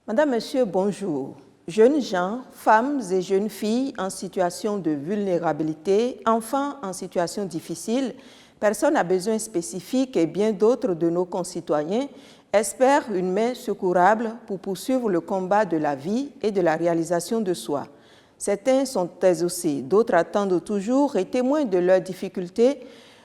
Madame, Monsieur, bonjour. Jeunes gens, femmes et jeunes filles en situation de vulnérabilité, enfants en situation difficile, personnes à besoins spécifiques et bien d'autres de nos concitoyens espèrent une main secourable pour poursuivre le combat de la vie et de la réalisation de soi. Certains sont exaucés, d'autres attendent toujours et témoins de leurs difficultés.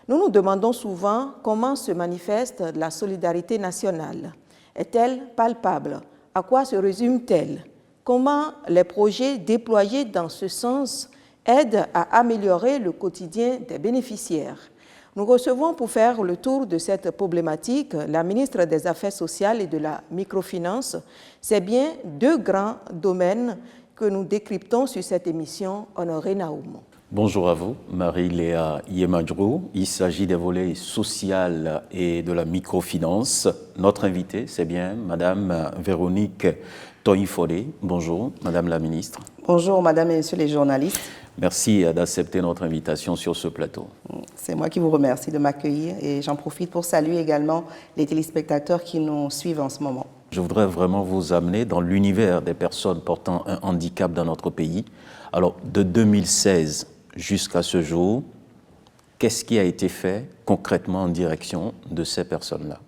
Nous nous demandons souvent comment se manifeste la solidarité nationale. Est-elle palpable? À quoi se résume-t-elle? Comment les projets déployés dans ce sens aident à améliorer le quotidien des bénéficiaires? Nous recevons pour faire le tour de cette problématique la ministre des Affaires sociales et de la microfinance. C'est bien deux grands domaines que nous décryptons sur cette émission. Honoré Naoum. Bonjour à vous, Marie-Léa Yemadjrou. Il s'agit des volets social et de la microfinance. Notre invitée, c'est bien Madame Véronique Toïfodé. Bonjour, Madame la ministre. Bonjour, Madame et Messieurs les journalistes. Merci d'accepter notre invitation sur ce plateau. C'est moi qui vous remercie de m'accueillir et j'en profite pour saluer également les téléspectateurs qui nous suivent en ce moment. Je voudrais vraiment vous amener dans l'univers des personnes portant un handicap dans notre pays. Alors, de 2016 jusqu'à ce jour, qu'est-ce qui a été fait concrètement en direction de ces personnes-là?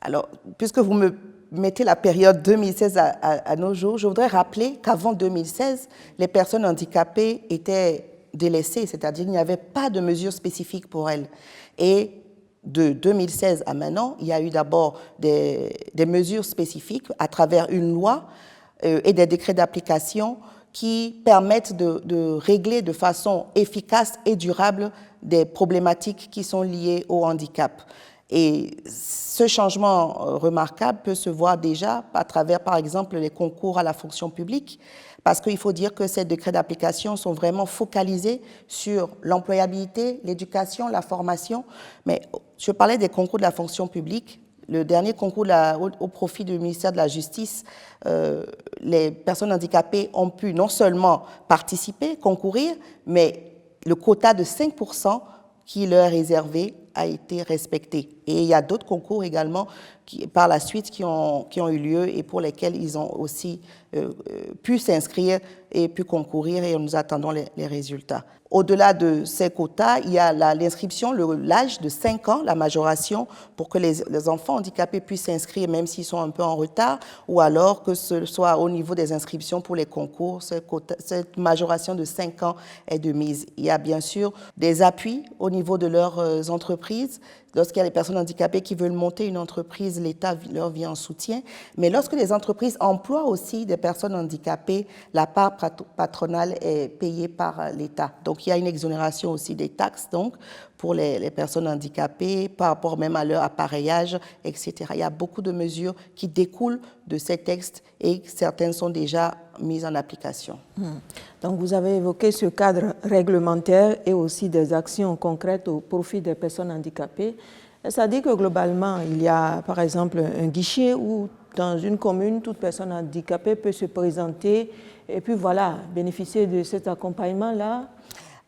Alors, puisque vous me mettez la période 2016 à nos jours, je voudrais rappeler qu'avant 2016, les personnes handicapées étaient délaissées, c'est-à-dire qu'il n'y avait pas de mesures spécifiques pour elles. Et de 2016 à maintenant, il y a eu d'abord des mesures spécifiques à travers une loi et des décrets d'application qui permettent de régler de façon efficace et durable des problématiques qui sont liées au handicap. Et ce changement remarquable peut se voir déjà à travers, par exemple, les concours à la fonction publique, parce qu'il faut dire que ces décrets d'application sont vraiment focalisés sur l'employabilité, l'éducation, la formation. Mais je parlais des concours de la fonction publique. Le dernier concours au profit du ministère de la Justice, les personnes handicapées ont pu non seulement participer, concourir, mais le quota de 5% qui leur est réservé a été respecté. Et il y a d'autres concours également par la suite qui ont eu lieu et pour lesquels ils ont aussi pu s'inscrire et pu concourir et nous attendons les résultats. Au-delà de ces quotas, il y a l'inscription, l'âge de 5 ans, la majoration, pour que les enfants handicapés puissent s'inscrire même s'ils sont un peu en retard, ou alors que ce soit au niveau des inscriptions pour les concours, cette majoration de 5 ans est de mise. Il y a bien sûr des appuis au niveau de leurs entreprises. Lorsqu'il y a des personnes handicapées qui veulent monter une entreprise, l'État leur vient en soutien. Mais lorsque les entreprises emploient aussi des personnes handicapées, la part patronale est payée par l'État. Donc, il y a une exonération aussi des taxes donc, pour les personnes handicapées, par rapport même à leur appareillage, etc. Il y a beaucoup de mesures qui découlent de ces textes et certaines sont déjà mises en application. Donc, vous avez évoqué ce cadre réglementaire et aussi des actions concrètes au profit des personnes handicapées. Ça dit que globalement, il y a par exemple un guichet où dans une commune, toute personne handicapée peut se présenter et puis voilà, bénéficier de cet accompagnement-là.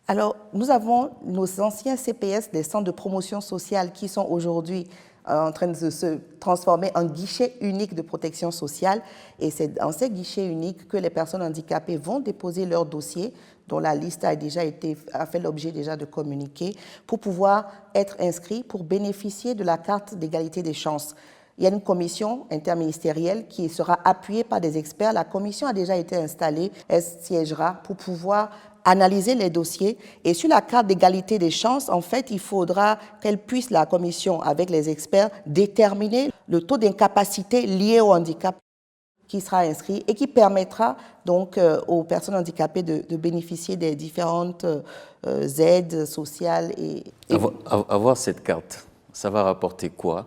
Alors, nous avons nos anciens CPS, des centres de promotion sociale, qui sont aujourd'hui en train de se transformer en guichet unique de protection sociale. Et c'est dans ces guichets uniques que les personnes handicapées vont déposer leur dossier, dont la liste a fait l'objet déjà de communiqués, pour pouvoir être inscrits, pour bénéficier de la carte d'égalité des chances. Il y a une commission interministérielle qui sera appuyée par des experts. La commission a déjà été installée, elle siégera pour pouvoir analyser les dossiers. Et sur la carte d'égalité des chances, en fait, il faudra qu'elle puisse, la commission, avec les experts, déterminer le taux d'incapacité lié au handicap qui sera inscrit et qui permettra donc aux personnes handicapées de bénéficier des différentes aides sociales. Avoir cette carte, ça va rapporter quoi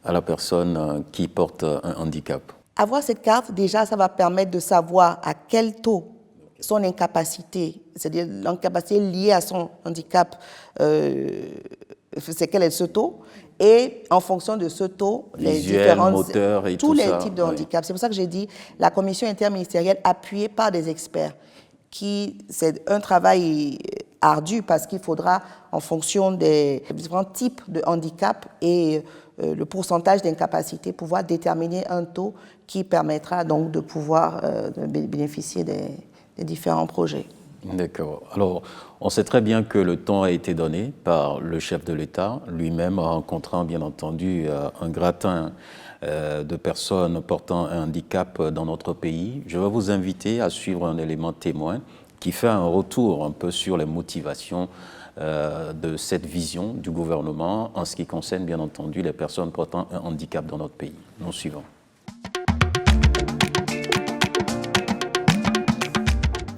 à la personne qui porte un handicap? Avoir cette carte, déjà, ça va permettre de savoir à quel taux son incapacité, c'est-à-dire l'incapacité liée à son handicap, c'est quel est ce taux, et en fonction de ce taux, tous les types de handicap. C'est pour ça que j'ai dit la commission interministérielle appuyée par des experts, c'est un travail ardu parce qu'il faudra, en fonction des différents types de handicap et le pourcentage d'incapacité, pouvoir déterminer un taux qui permettra donc de pouvoir bénéficier des différents projets. D'accord. Alors, on sait très bien que le temps a été donné par le chef de l'État, lui-même rencontrant bien entendu un gratin de personnes portant un handicap dans notre pays. Je vais vous inviter à suivre un élément témoin qui fait un retour un peu sur les motivations de cette vision du gouvernement en ce qui concerne bien entendu les personnes portant un handicap dans notre pays. Nous suivons.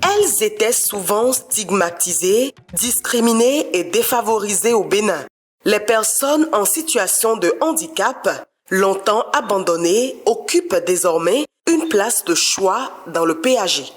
Elles étaient souvent stigmatisées, discriminées et défavorisées au Bénin. Les personnes en situation de handicap, longtemps abandonnées, occupent désormais une place de choix dans le PAG.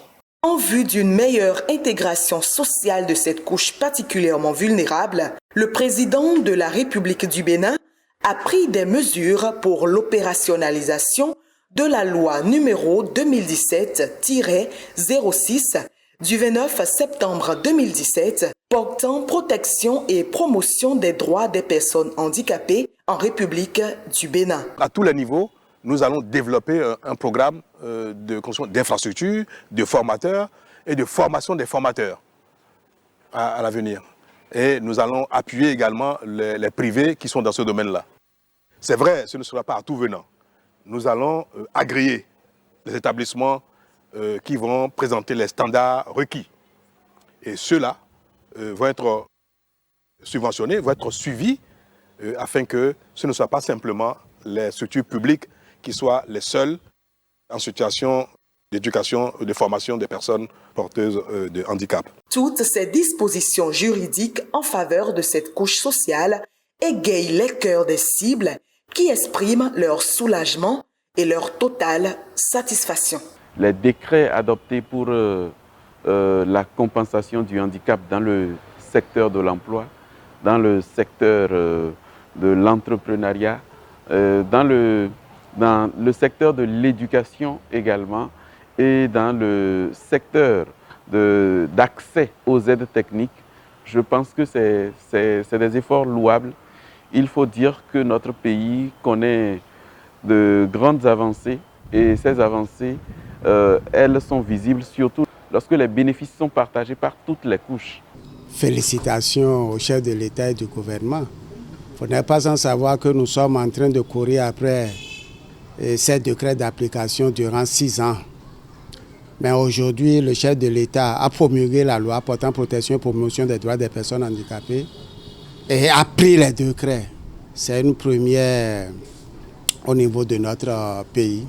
En vue d'une meilleure intégration sociale de cette couche particulièrement vulnérable, le président de la République du Bénin a pris des mesures pour l'opérationnalisation de la loi numéro 2017-06 du 29 septembre 2017 portant protection et promotion des droits des personnes handicapées en République du Bénin. À tous les niveaux, nous allons développer un programme de construction d'infrastructures, de formateurs et de formation des formateurs à l'avenir. Et nous allons appuyer également les privés qui sont dans ce domaine-là. C'est vrai, ce ne sera pas à tout venant. Nous allons agréer les établissements qui vont présenter les standards requis. Et ceux-là vont être subventionnés, vont être suivis afin que ce ne soit pas simplement les structures publiques qui soient les seules en situation d'éducation et de formation des personnes porteuses de handicap. Toutes ces dispositions juridiques en faveur de cette couche sociale égayent les cœurs des cibles qui expriment leur soulagement et leur totale satisfaction. Les décrets adoptés pour la compensation du handicap dans le secteur de l'emploi, dans le secteur de l'entrepreneuriat, dans le secteur de l'éducation également et dans le secteur d'accès aux aides techniques, je pense que c'est des efforts louables. Il faut dire que notre pays connaît de grandes avancées et ces avancées, elles sont visibles surtout lorsque les bénéfices sont partagés par toutes les couches. Félicitations au chef de l'État et du gouvernement. Vous n'êtes pas sans savoir que nous sommes en train de courir après ces décrets d'application durant 6 ans. Mais aujourd'hui, le chef de l'État a promulgué la loi portant protection et promotion des droits des personnes handicapées et a pris les décrets. C'est une première au niveau de notre pays.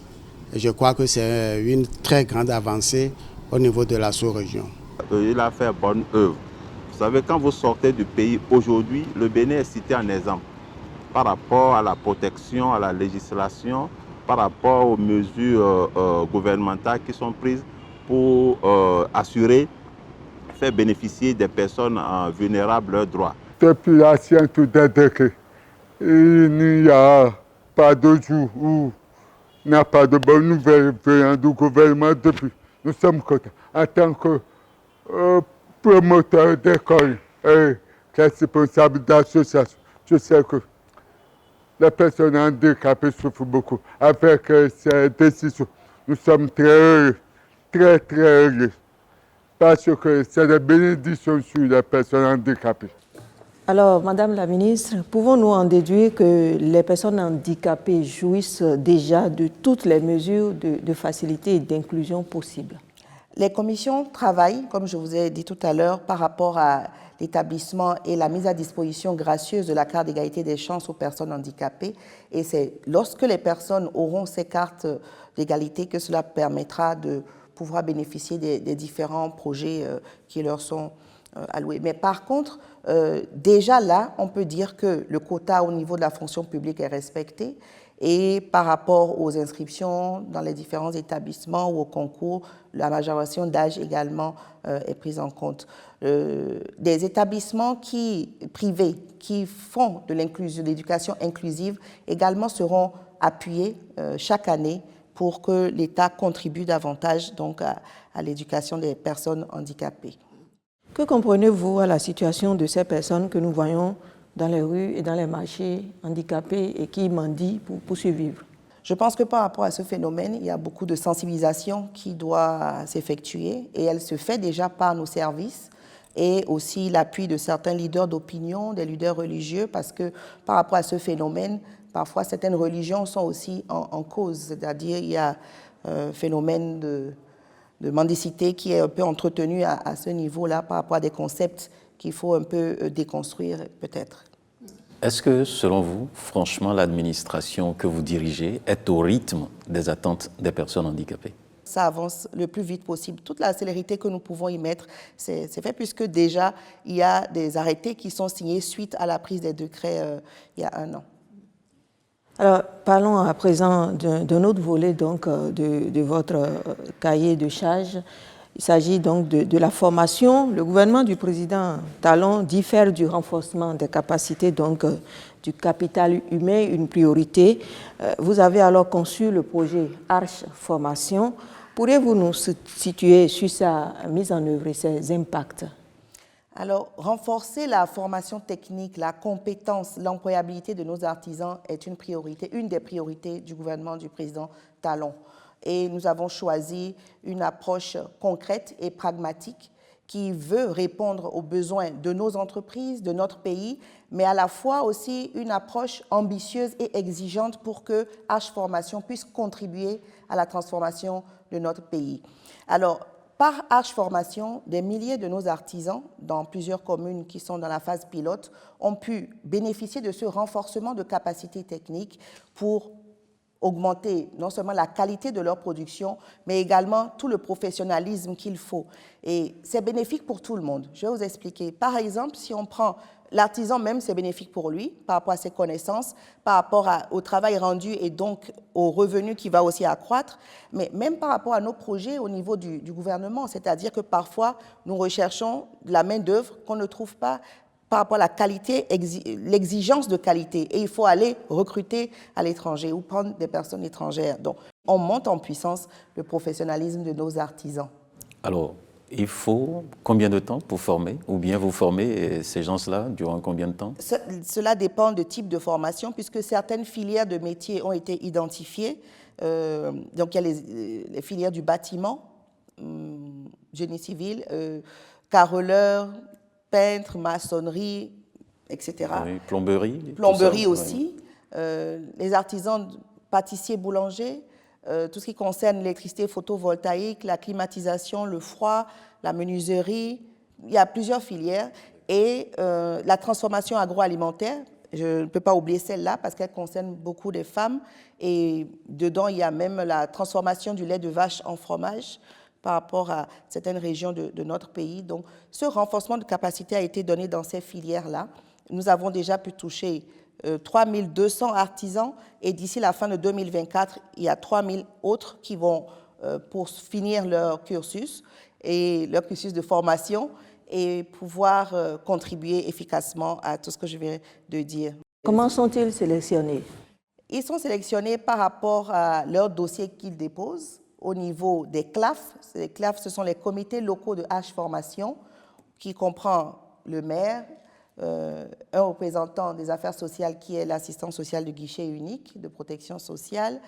Et je crois que c'est une très grande avancée au niveau de la sous-région. Il a fait bonne œuvre. Vous savez, quand vous sortez du pays aujourd'hui, le Bénin est cité en exemple par rapport à la protection, à la législation, par rapport aux mesures gouvernementales qui sont prises pour assurer, faire bénéficier des personnes vulnérables leurs droits. Depuis la science des décrets, il n'y a pas de jour où il n'y a pas de bonnes nouvelles venant du gouvernement depuis. Nous sommes contents. En tant que promoteur d'école et responsable d'association, je sais que les personnes handicapées souffrent beaucoup. Avec ces décisions, nous sommes très heureux, très heureux, parce que c'est des bénédictions sur les personnes handicapées. Alors, Madame la Ministre, pouvons-nous en déduire que les personnes handicapées jouissent déjà de toutes les mesures de facilité et d'inclusion possibles? Les commissions travaillent, comme je vous ai dit tout à l'heure, par rapport à l'établissement et la mise à disposition gracieuse de la carte d'égalité des chances aux personnes handicapées. Et c'est lorsque les personnes auront ces cartes d'égalité que cela permettra de pouvoir bénéficier des différents projets qui leur sont alloués. Mais par contre, déjà là, on peut dire que le quota au niveau de la fonction publique est respecté et par rapport aux inscriptions dans les différents établissements ou au concours, la majoration d'âge également est prise en compte. Des établissements privés qui font de l'éducation inclusive également seront appuyés chaque année pour que l'État contribue davantage donc, à l'éducation des personnes handicapées. Que comprenez-vous à la situation de ces personnes que nous voyons dans les rues et dans les marchés, handicapés et qui mendient pour survivre? Je pense que par rapport à ce phénomène, il y a beaucoup de sensibilisation qui doit s'effectuer et elle se fait déjà par nos services et aussi l'appui de certains leaders d'opinion, des leaders religieux, parce que par rapport à ce phénomène, parfois certaines religions sont aussi en cause, c'est-à-dire il y a un phénomène de mendicité qui est un peu entretenu à ce niveau-là par rapport à des concepts qu'il faut un peu déconstruire peut-être. Est-ce que, selon vous, franchement, l'administration que vous dirigez est au rythme des attentes des personnes handicapées? Ça avance le plus vite possible. Toute la célérité que nous pouvons y mettre, c'est fait puisque déjà, il y a des arrêtés qui sont signés suite à la prise des décrets il y a 1 an. Alors, parlons à présent d'un autre volet donc, de votre cahier de charges. Il s'agit donc de la formation. Le gouvernement du président Talon dit faire du renforcement des capacités, donc du capital humain, une priorité. Vous avez alors conçu le projet Arche Formation. Pourriez-vous nous situer sur sa mise en œuvre et ses impacts? Alors, renforcer la formation technique, la compétence, l'employabilité de nos artisans est une priorité, une des priorités du gouvernement du président Talon. Et nous avons choisi une approche concrète et pragmatique qui veut répondre aux besoins de nos entreprises, de notre pays, mais à la fois aussi une approche ambitieuse et exigeante pour que H Formation puisse contribuer à la transformation de notre pays. Alors, par H Formation, des milliers de nos artisans, dans plusieurs communes qui sont dans la phase pilote, ont pu bénéficier de ce renforcement de capacités techniques pour augmenter non seulement la qualité de leur production, mais également tout le professionnalisme qu'il faut. Et c'est bénéfique pour tout le monde. Je vais vous expliquer. Par exemple, si on prend l'artisan même, c'est bénéfique pour lui, par rapport à ses connaissances, par rapport au travail rendu et donc au revenu qui va aussi accroître, mais même par rapport à nos projets au niveau du gouvernement. C'est-à-dire que parfois, nous recherchons de la main-d'œuvre qu'on ne trouve pas par rapport à la qualité, l'exigence de qualité. Et il faut aller recruter à l'étranger ou prendre des personnes étrangères. Donc, on monte en puissance le professionnalisme de nos artisans. Alors, il faut combien de temps pour former? Ou bien vous formez ces gens-là durant combien de temps? Cela dépend du type de formation, puisque certaines filières de métiers ont été identifiées. Donc, il y a les filières du bâtiment, génie civil, carreleur, peintre, maçonnerie, etc. Oui, plomberie. Plomberie aussi. Oui. Les artisans pâtissiers, boulangers, tout ce qui concerne l'électricité photovoltaïque, la climatisation, le froid, la menuiserie. Il y a plusieurs filières. Et la transformation agroalimentaire, je ne peux pas oublier celle-là parce qu'elle concerne beaucoup des femmes. Et dedans, il y a même la transformation du lait de vache en fromage par rapport à certaines régions de notre pays. Donc, ce renforcement de capacité a été donné dans ces filières-là. Nous avons déjà pu toucher 3200 artisans et d'ici la fin de 2024, il y a 3000 autres qui vont pour finir leur cursus de formation et pouvoir contribuer efficacement à tout ce que je viens de dire. Comment sont-ils sélectionnés? Ils sont sélectionnés par rapport à leur dossier qu'ils déposent au niveau des CLAF. Les CLAF, ce sont les comités locaux de H Formation, qui comprend le maire, un représentant des affaires sociales qui est l'assistant social du guichet unique de protection sociale,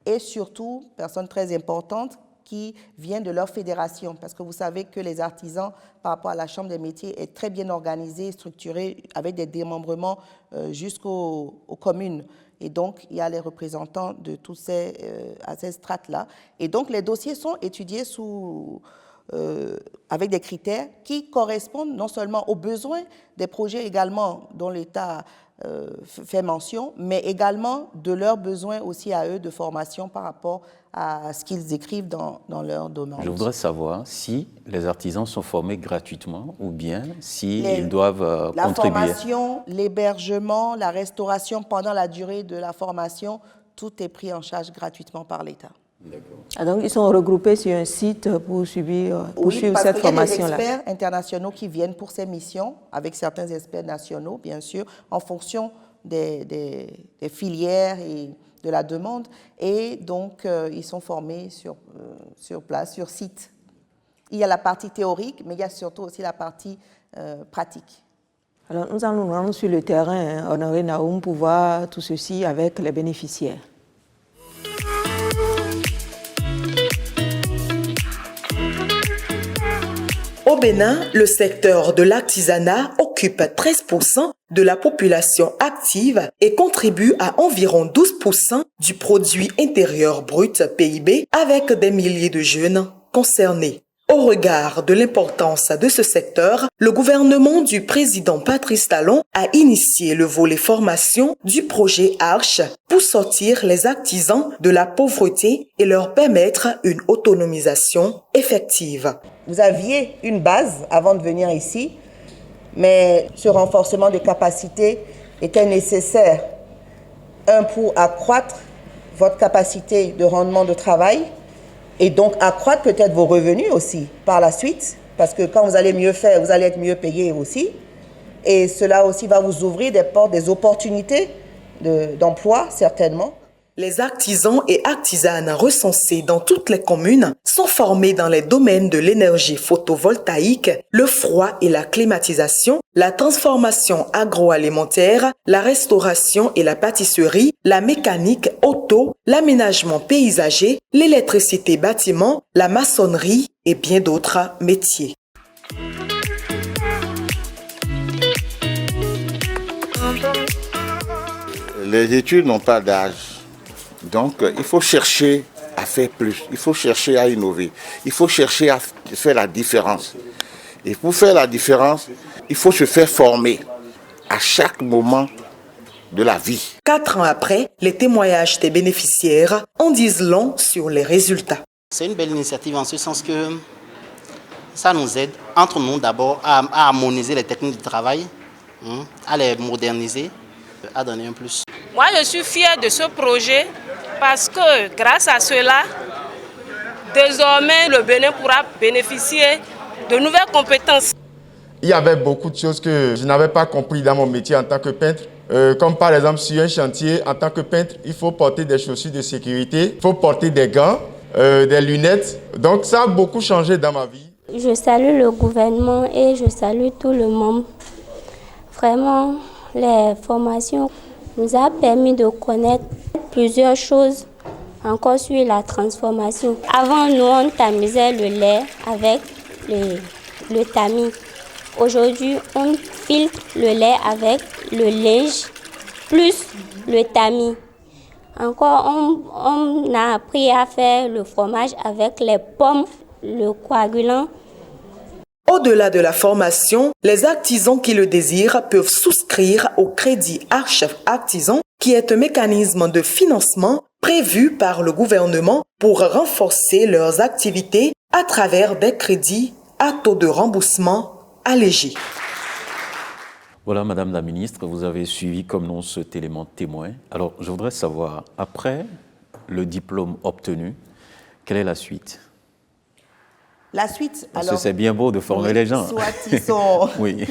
et surtout, personne très importante, qui vient de leur fédération, parce que vous savez que les artisans, par rapport à la Chambre des métiers, est très bien organisée, structurée, avec des démembrements jusqu'aux communes. Et donc, il y a les représentants de tous ces strates-là. Et donc, les dossiers sont étudiés avec des critères qui correspondent non seulement aux besoins des projets également dont l'État fait mention, mais également de leurs besoins aussi à eux de formation par rapport à ce qu'ils écrivent dans leur domaine. Je voudrais savoir si les artisans sont formés gratuitement ou bien s'ils doivent contribuer. La formation, l'hébergement, la restauration pendant la durée de la formation, tout est pris en charge gratuitement par l'État. Ah, donc, ils sont regroupés sur un site pour suivre cette formation-là. Il y a des experts internationaux qui viennent pour ces missions, avec certains experts nationaux, bien sûr, en fonction des filières et de la demande. Et donc, ils sont formés sur place, sur site. Il y a la partie théorique, mais il y a surtout aussi la partie pratique. Alors, nous allons nous rendre sur le terrain, Honoré Naoum, pour voir tout ceci avec les bénéficiaires. Au Bénin, le secteur de l'artisanat occupe 13% de la population active et contribue à environ 12% du produit intérieur brut PIB avec des milliers de jeunes concernés. Au regard de l'importance de ce secteur, le gouvernement du président Patrice Talon a initié le volet formation du projet Arche pour sortir les artisans de la pauvreté et leur permettre une autonomisation effective. Vous aviez une base avant de venir ici, mais ce renforcement des capacités était nécessaire. Un, pour accroître votre capacité de rendement de travail, et donc accroître peut-être vos revenus aussi par la suite, parce que quand vous allez mieux faire, vous allez être mieux payé aussi. Et cela aussi va vous ouvrir des portes, des opportunités d'emploi, certainement. Les artisans et artisanes recensés dans toutes les communes sont formés dans les domaines de l'énergie photovoltaïque, le froid et la climatisation, la transformation agroalimentaire, la restauration et la pâtisserie, la mécanique auto, l'aménagement paysager, l'électricité bâtiment, la maçonnerie et bien d'autres métiers. Les études n'ont pas d'âge. Donc, il faut chercher à faire plus, il faut chercher à innover, il faut chercher à faire la différence. Et pour faire la différence, il faut se faire former à chaque moment de la vie. 4 ans après, les témoignages des bénéficiaires en disent long sur les résultats. C'est une belle initiative en ce sens que ça nous aide, entre nous d'abord, à harmoniser les techniques de travail, à les moderniser, à donner un plus. Moi, je suis fière de ce projet parce que grâce à cela, désormais, le Bénin pourra bénéficier de nouvelles compétences. Il y avait beaucoup de choses que je n'avais pas compris dans mon métier en tant que peintre. Comme par exemple sur un chantier, en tant que peintre, il faut porter des chaussures de sécurité, il faut porter des gants, des lunettes. Donc ça a beaucoup changé dans ma vie. Je salue le gouvernement et je salue tout le monde. Vraiment, les formations nous ont permis de connaître plusieurs choses encore sur la transformation. Avant, nous, on tamisait le lait avec le tamis. Aujourd'hui, on filtre le lait avec le linge plus le tamis. Encore, on a appris à faire le fromage avec les pommes, le coagulant. Au-delà de la formation, les artisans qui le désirent peuvent souscrire au crédit Arche Artisan, qui est un mécanisme de financement prévu par le gouvernement pour renforcer leurs activités à travers des crédits à taux de remboursement allégé. Voilà, Madame la Ministre, vous avez suivi comme nous cet élément témoin. Alors, je voudrais savoir, après le diplôme obtenu, quelle est la suite ? La suite, parce que c'est bien beau de former les gens. Soit ils sont... oui.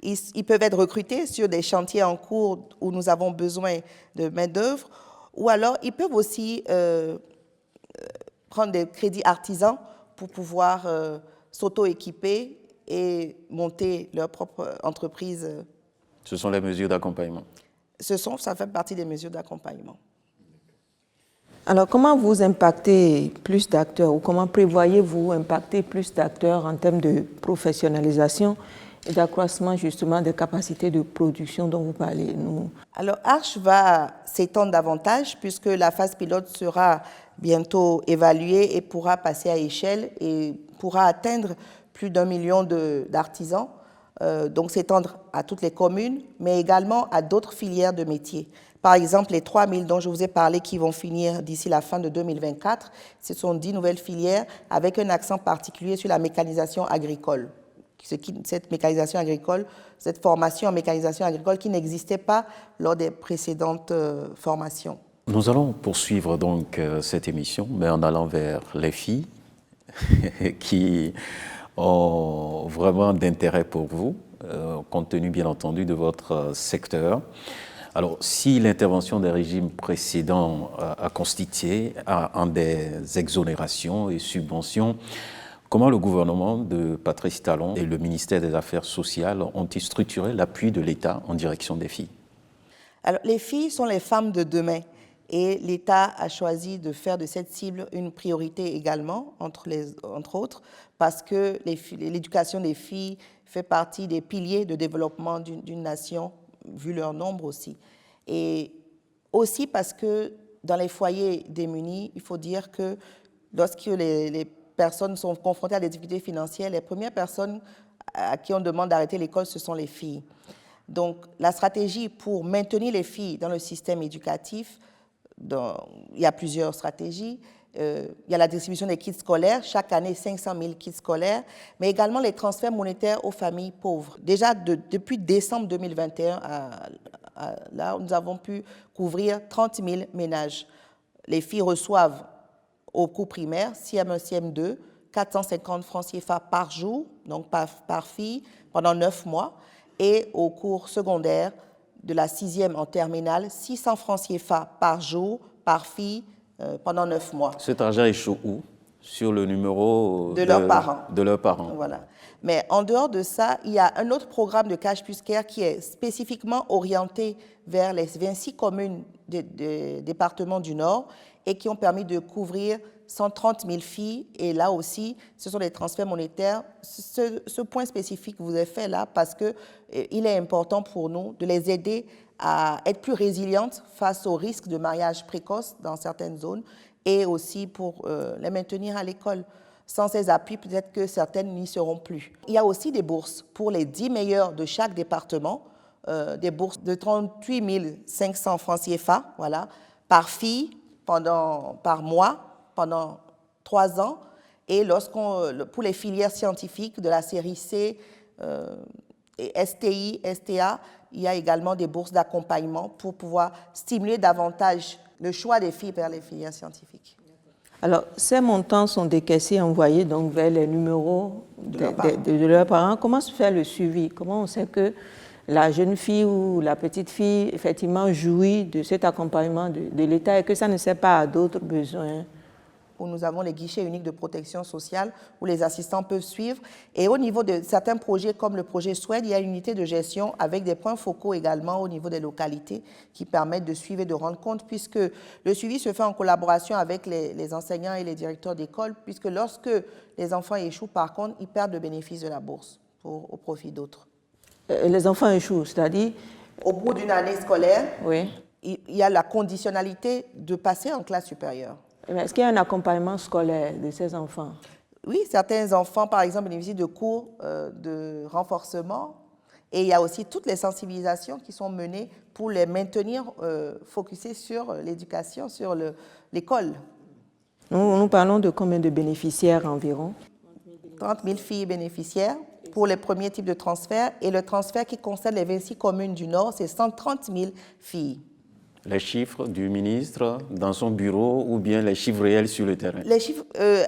Ils peuvent être recrutés sur des chantiers en cours où nous avons besoin de main-d'œuvre, ou alors ils peuvent aussi prendre des crédits artisans pour pouvoir s'auto-équiper et monter leur propre entreprise. Ce sont les mesures d'accompagnement. Ça fait partie des mesures d'accompagnement. Alors, comment vous impactez plus d'acteurs ou comment prévoyez-vous impacter plus d'acteurs en termes de professionnalisation et d'accroissement justement des capacités de production dont vous parlez? Alors, Arche va s'étendre davantage puisque la phase pilote sera bientôt évaluée et pourra passer à échelle et pourra atteindre plus d'1 million d'artisans, donc s'étendre à toutes les communes, mais également à d'autres filières de métiers. Par exemple, les 3 000 dont je vous ai parlé qui vont finir d'ici la fin de 2024, ce sont 10 nouvelles filières avec un accent particulier sur la mécanisation agricole. Cette mécanisation agricole, cette formation en mécanisation agricole qui n'existait pas lors des précédentes formations. Nous allons poursuivre donc cette émission, mais en allant vers les filles qui ont vraiment d'intérêt pour vous, compte tenu bien entendu de votre secteur. Alors, si l'intervention des régimes précédents a constitué en des exonérations et subventions, Comment le gouvernement de Patrice Talon et le ministère des Affaires sociales ont-ils structuré l'appui de l'État en direction des filles? Alors, les filles sont les femmes de demain et l'État a choisi de faire de cette cible une priorité également, entre autres, parce que l'éducation des filles fait partie des piliers de développement d'une nation, vu leur nombre aussi. Et aussi parce que dans les foyers démunis, il faut dire que lorsque les personnes sont confrontées à des difficultés financières, les premières personnes à qui on demande d'arrêter l'école, ce sont les filles. Donc, la stratégie pour maintenir les filles dans le système éducatif, il y a plusieurs stratégies. Il y a la distribution des kits scolaires, chaque année 500 000 kits scolaires, mais également les transferts monétaires aux familles pauvres. Déjà, depuis décembre 2021, là, nous avons pu couvrir 30 000 ménages. Les filles reçoivent au cours primaire, CM1, CM2, 450 francs CFA par jour, donc par fille, pendant 9 mois. Et au cours secondaire, de la 6e en terminale, 600 francs CFA par jour, par fille, pendant 9 mois. Cet argent échoue où? Sur le numéro de leurs parents. De leurs parents. Voilà. Mais en dehors de ça, il y a un autre programme de Cash Plus Care qui est spécifiquement orienté vers les 26 communes des départements du Nord et qui ont permis de couvrir 130 000 filles. Et là aussi, ce sont des transferts monétaires. Ce point spécifique vous est fait là parce qu'il est important pour nous de les aider à être plus résilientes face au risque de mariage précoce dans certaines zones et aussi pour les maintenir à l'école. Sans ces appuis, peut-être que certaines n'y seront plus. Il y a aussi des bourses pour les 10 meilleurs de chaque département, des bourses de 38 500 francs CFA, voilà, par fille, par mois, pendant 3 ans. Et pour les filières scientifiques de la série C, et STI, STA, il y a également des bourses d'accompagnement pour pouvoir stimuler davantage le choix des filles vers les filières scientifiques. Alors, ces montants sont décaissés et envoyés donc vers les numéros de leurs parents. Comment se fait le suivi? Comment on sait que la jeune fille ou la petite fille, effectivement, jouit de cet accompagnement de l'État et que ça ne sert pas à d'autres besoins? Où nous avons les guichets uniques de protection sociale où les assistants peuvent suivre. Et au niveau de certains projets comme le projet SWED, il y a une unité de gestion avec des points focaux également au niveau des localités qui permettent de suivre et de rendre compte puisque le suivi se fait en collaboration avec les enseignants et les directeurs d'école puisque lorsque les enfants échouent, par contre, ils perdent le bénéfice de la bourse au profit d'autres. Les enfants échouent, c'est-à-dire? Au bout d'une année scolaire, oui. Il y a la conditionnalité de passer en classe supérieure. Est-ce qu'il y a un accompagnement scolaire de ces enfants? Oui, certains enfants, par exemple, bénéficient de cours de renforcement et il y a aussi toutes les sensibilisations qui sont menées pour les maintenir focusés sur l'éducation, sur l'école. Nous parlons de combien de bénéficiaires environ? 30 000 filles bénéficiaires pour les premiers types de transferts et le transfert qui concerne les 26 communes du Nord, c'est 130 000 filles. Les chiffres du ministre dans son bureau ou bien les chiffres réels sur le terrain? Les chiffres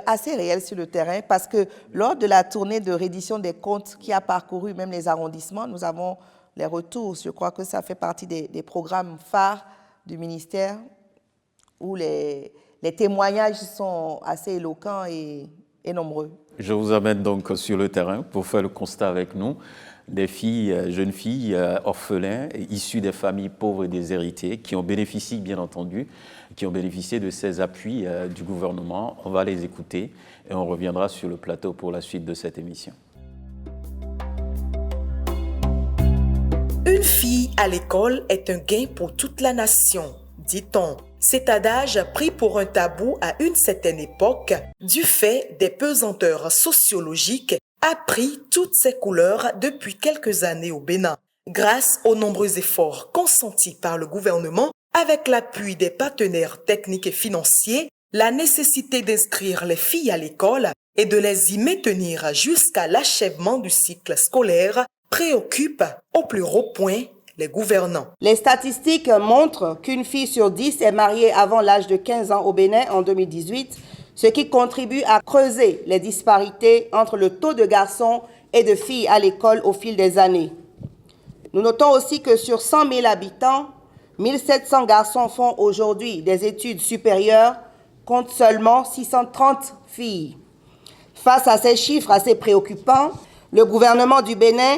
assez réels sur le terrain parce que lors de la tournée de reddition des comptes qui a parcouru même les arrondissements, nous avons les retours. Je crois que ça fait partie des programmes phares du ministère où les témoignages sont assez éloquents et nombreux. Je vous amène donc sur le terrain pour faire le constat avec nous. Des filles, jeunes filles orphelins, issues des familles pauvres et déshéritées, qui ont bénéficié, bien entendu, de ces appuis du gouvernement. On va les écouter et on reviendra sur le plateau pour la suite de cette émission. Une fille à l'école est un gain pour toute la nation, dit-on. Cet adage pris pour un tabou à une certaine époque, du fait des pesanteurs sociologiques, a pris toutes ses couleurs depuis quelques années au Bénin. Grâce aux nombreux efforts consentis par le gouvernement, avec l'appui des partenaires techniques et financiers, la nécessité d'inscrire les filles à l'école et de les y maintenir jusqu'à l'achèvement du cycle scolaire préoccupe au plus haut point les gouvernants. Les statistiques montrent qu'une fille sur 10 est mariée avant l'âge de 15 ans au Bénin en 2018, ce qui contribue à creuser les disparités entre le taux de garçons et de filles à l'école au fil des années. Nous notons aussi que sur 100 000 habitants, 1700 garçons font aujourd'hui des études supérieures, contre seulement 630 filles. Face à ces chiffres assez préoccupants, le gouvernement du Bénin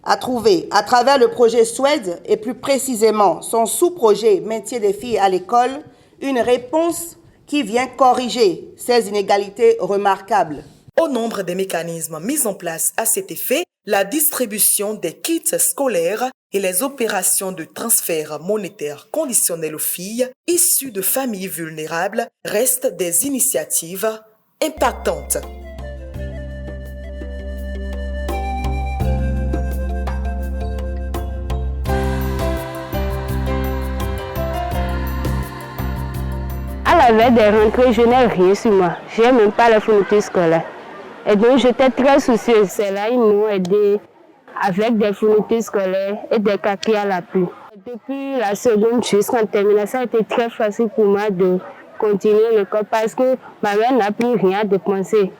a trouvé, à travers le projet SWED et plus précisément son sous-projet Métier des filles à l'école, une réponse qui vient corriger ces inégalités remarquables. Au nombre des mécanismes mis en place à cet effet, la distribution des kits scolaires et les opérations de transfert monétaire conditionnel aux filles issues de familles vulnérables restent des initiatives impactantes. À la veille des rentrées, je n'ai rien sur moi. Je n'ai même pas la fourniture scolaire. Et donc, j'étais très soucieuse. C'est là qu'ils m'ont aidé avec des fournitures scolaires et des cahiers à l'appui. Depuis la seconde jusqu'en terminale, ça a été très facile pour moi de continuer l'école parce que ma mère n'a plus rien à dépenser.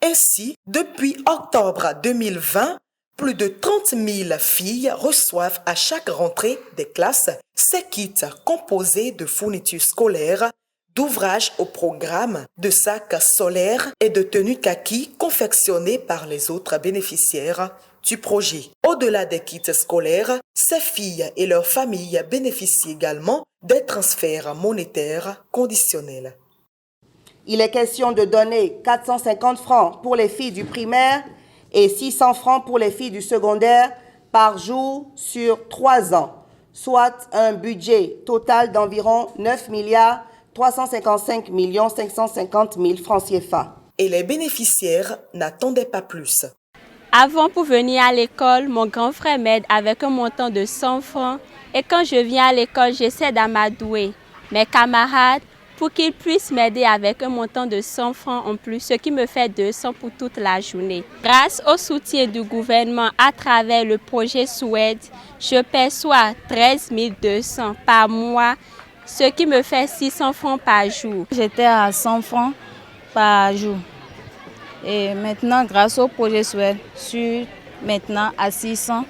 Ainsi, depuis octobre 2020, plus de 30 000 filles reçoivent à chaque rentrée des classes ces kits composés de fournitures scolaires, d'ouvrages au programme, de sacs solaires et de tenues kaki confectionnées par les autres bénéficiaires du projet. Au-delà des kits scolaires, ces filles et leurs familles bénéficient également des transferts monétaires conditionnels. Il est question de donner 450 francs pour les filles du primaire et 600 francs pour les filles du secondaire par jour sur 3 ans, soit un budget total d'environ 9 355 550 000 francs CFA. Et les bénéficiaires n'attendaient pas plus. Avant, pour venir à l'école, mon grand frère m'aide avec un montant de 100 francs. Et quand je viens à l'école, j'essaie d'amadouer mes camarades pour qu'ils puissent m'aider avec un montant de 100 francs en plus, ce qui me fait 200 pour toute la journée. Grâce au soutien du gouvernement à travers le projet SWED, je perçois 13 200 par mois, ce qui me fait 600 francs par jour. J'étais à 100 francs par jour. Et maintenant, grâce au projet SWED, je suis maintenant à 600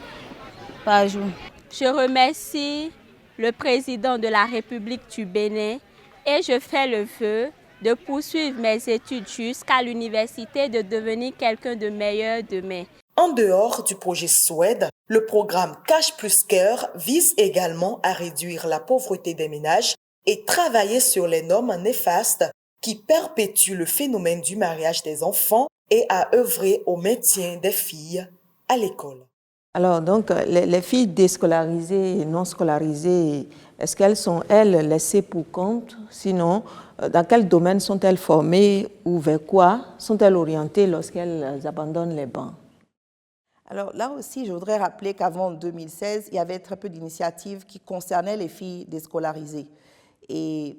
par jour. Je remercie le président de la République du Bénin et je fais le vœu de poursuivre mes études jusqu'à l'université, de devenir quelqu'un de meilleur demain. En dehors du projet SWED, le programme Cash plus Cœur vise également à réduire la pauvreté des ménages et travailler sur les normes néfastes qui perpétuent le phénomène du mariage des enfants et à œuvrer au maintien des filles à l'école. Alors, donc, les filles déscolarisées et non scolarisées, est-ce qu'elles sont, elles, laissées pour compte? Sinon, dans quel domaine sont-elles formées ou vers quoi sont-elles orientées lorsqu'elles abandonnent les bancs? Alors là aussi, je voudrais rappeler qu'avant 2016, il y avait très peu d'initiatives qui concernaient les filles déscolarisées. Et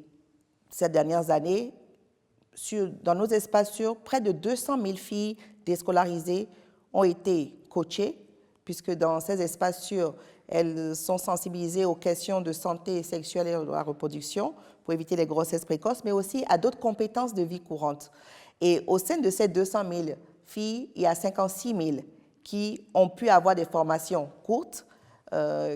ces dernières années, dans nos espaces sûrs, près de 200 000 filles déscolarisées ont été coachées, puisque dans ces espaces sûrs, elles sont sensibilisées aux questions de santé sexuelle et de la reproduction pour éviter les grossesses précoces, mais aussi à d'autres compétences de vie courante. Et au sein de ces 200 000 filles, il y a 56 000 qui ont pu avoir des formations courtes,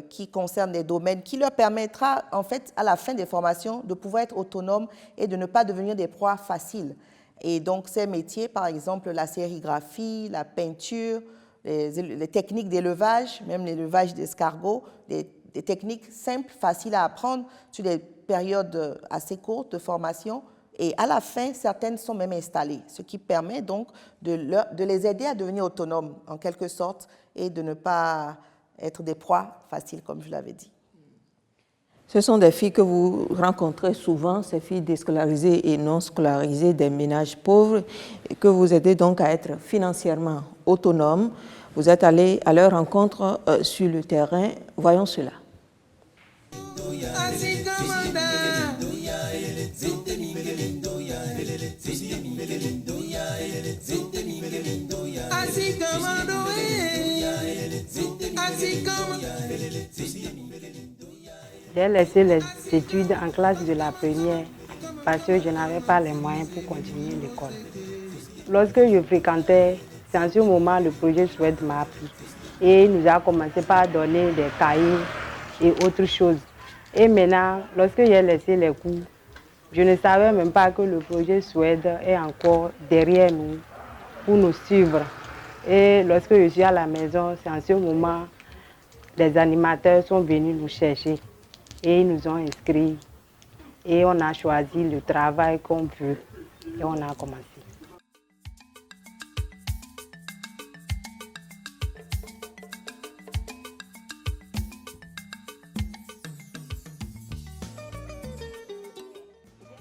qui concernent des domaines qui leur permettra, en fait, à la fin des formations, de pouvoir être autonomes et de ne pas devenir des proies faciles. Et donc, ces métiers, par exemple, la sérigraphie, la peinture, les techniques d'élevage, même l'élevage d'escargots, des techniques simples, faciles à apprendre sur des périodes assez courtes de formation. Et à la fin, certaines sont même installées, ce qui permet donc de les aider à devenir autonomes, en quelque sorte, et de ne pas être des proies faciles, comme je l'avais dit. Ce sont des filles que vous rencontrez souvent, ces filles déscolarisées et non scolarisées des ménages pauvres, et que vous aidez donc à être financièrement autonomes. Vous êtes allé à leur rencontre sur le terrain. Voyons cela. J'ai laissé les études en classe de la première parce que je n'avais pas les moyens pour continuer l'école. Lorsque je fréquentais, c'est en ce moment le projet SWED m'a appris. Et il nous a commencé par donner des cahiers et autres choses. Et maintenant, lorsque j'ai laissé les cours, je ne savais même pas que le projet SWED est encore derrière nous. pour nous suivre. Et lorsque je suis à la maison, c'est en ce moment les animateurs sont venus nous chercher et ils nous ont inscrits. Et on a choisi le travail qu'on veut et on a commencé.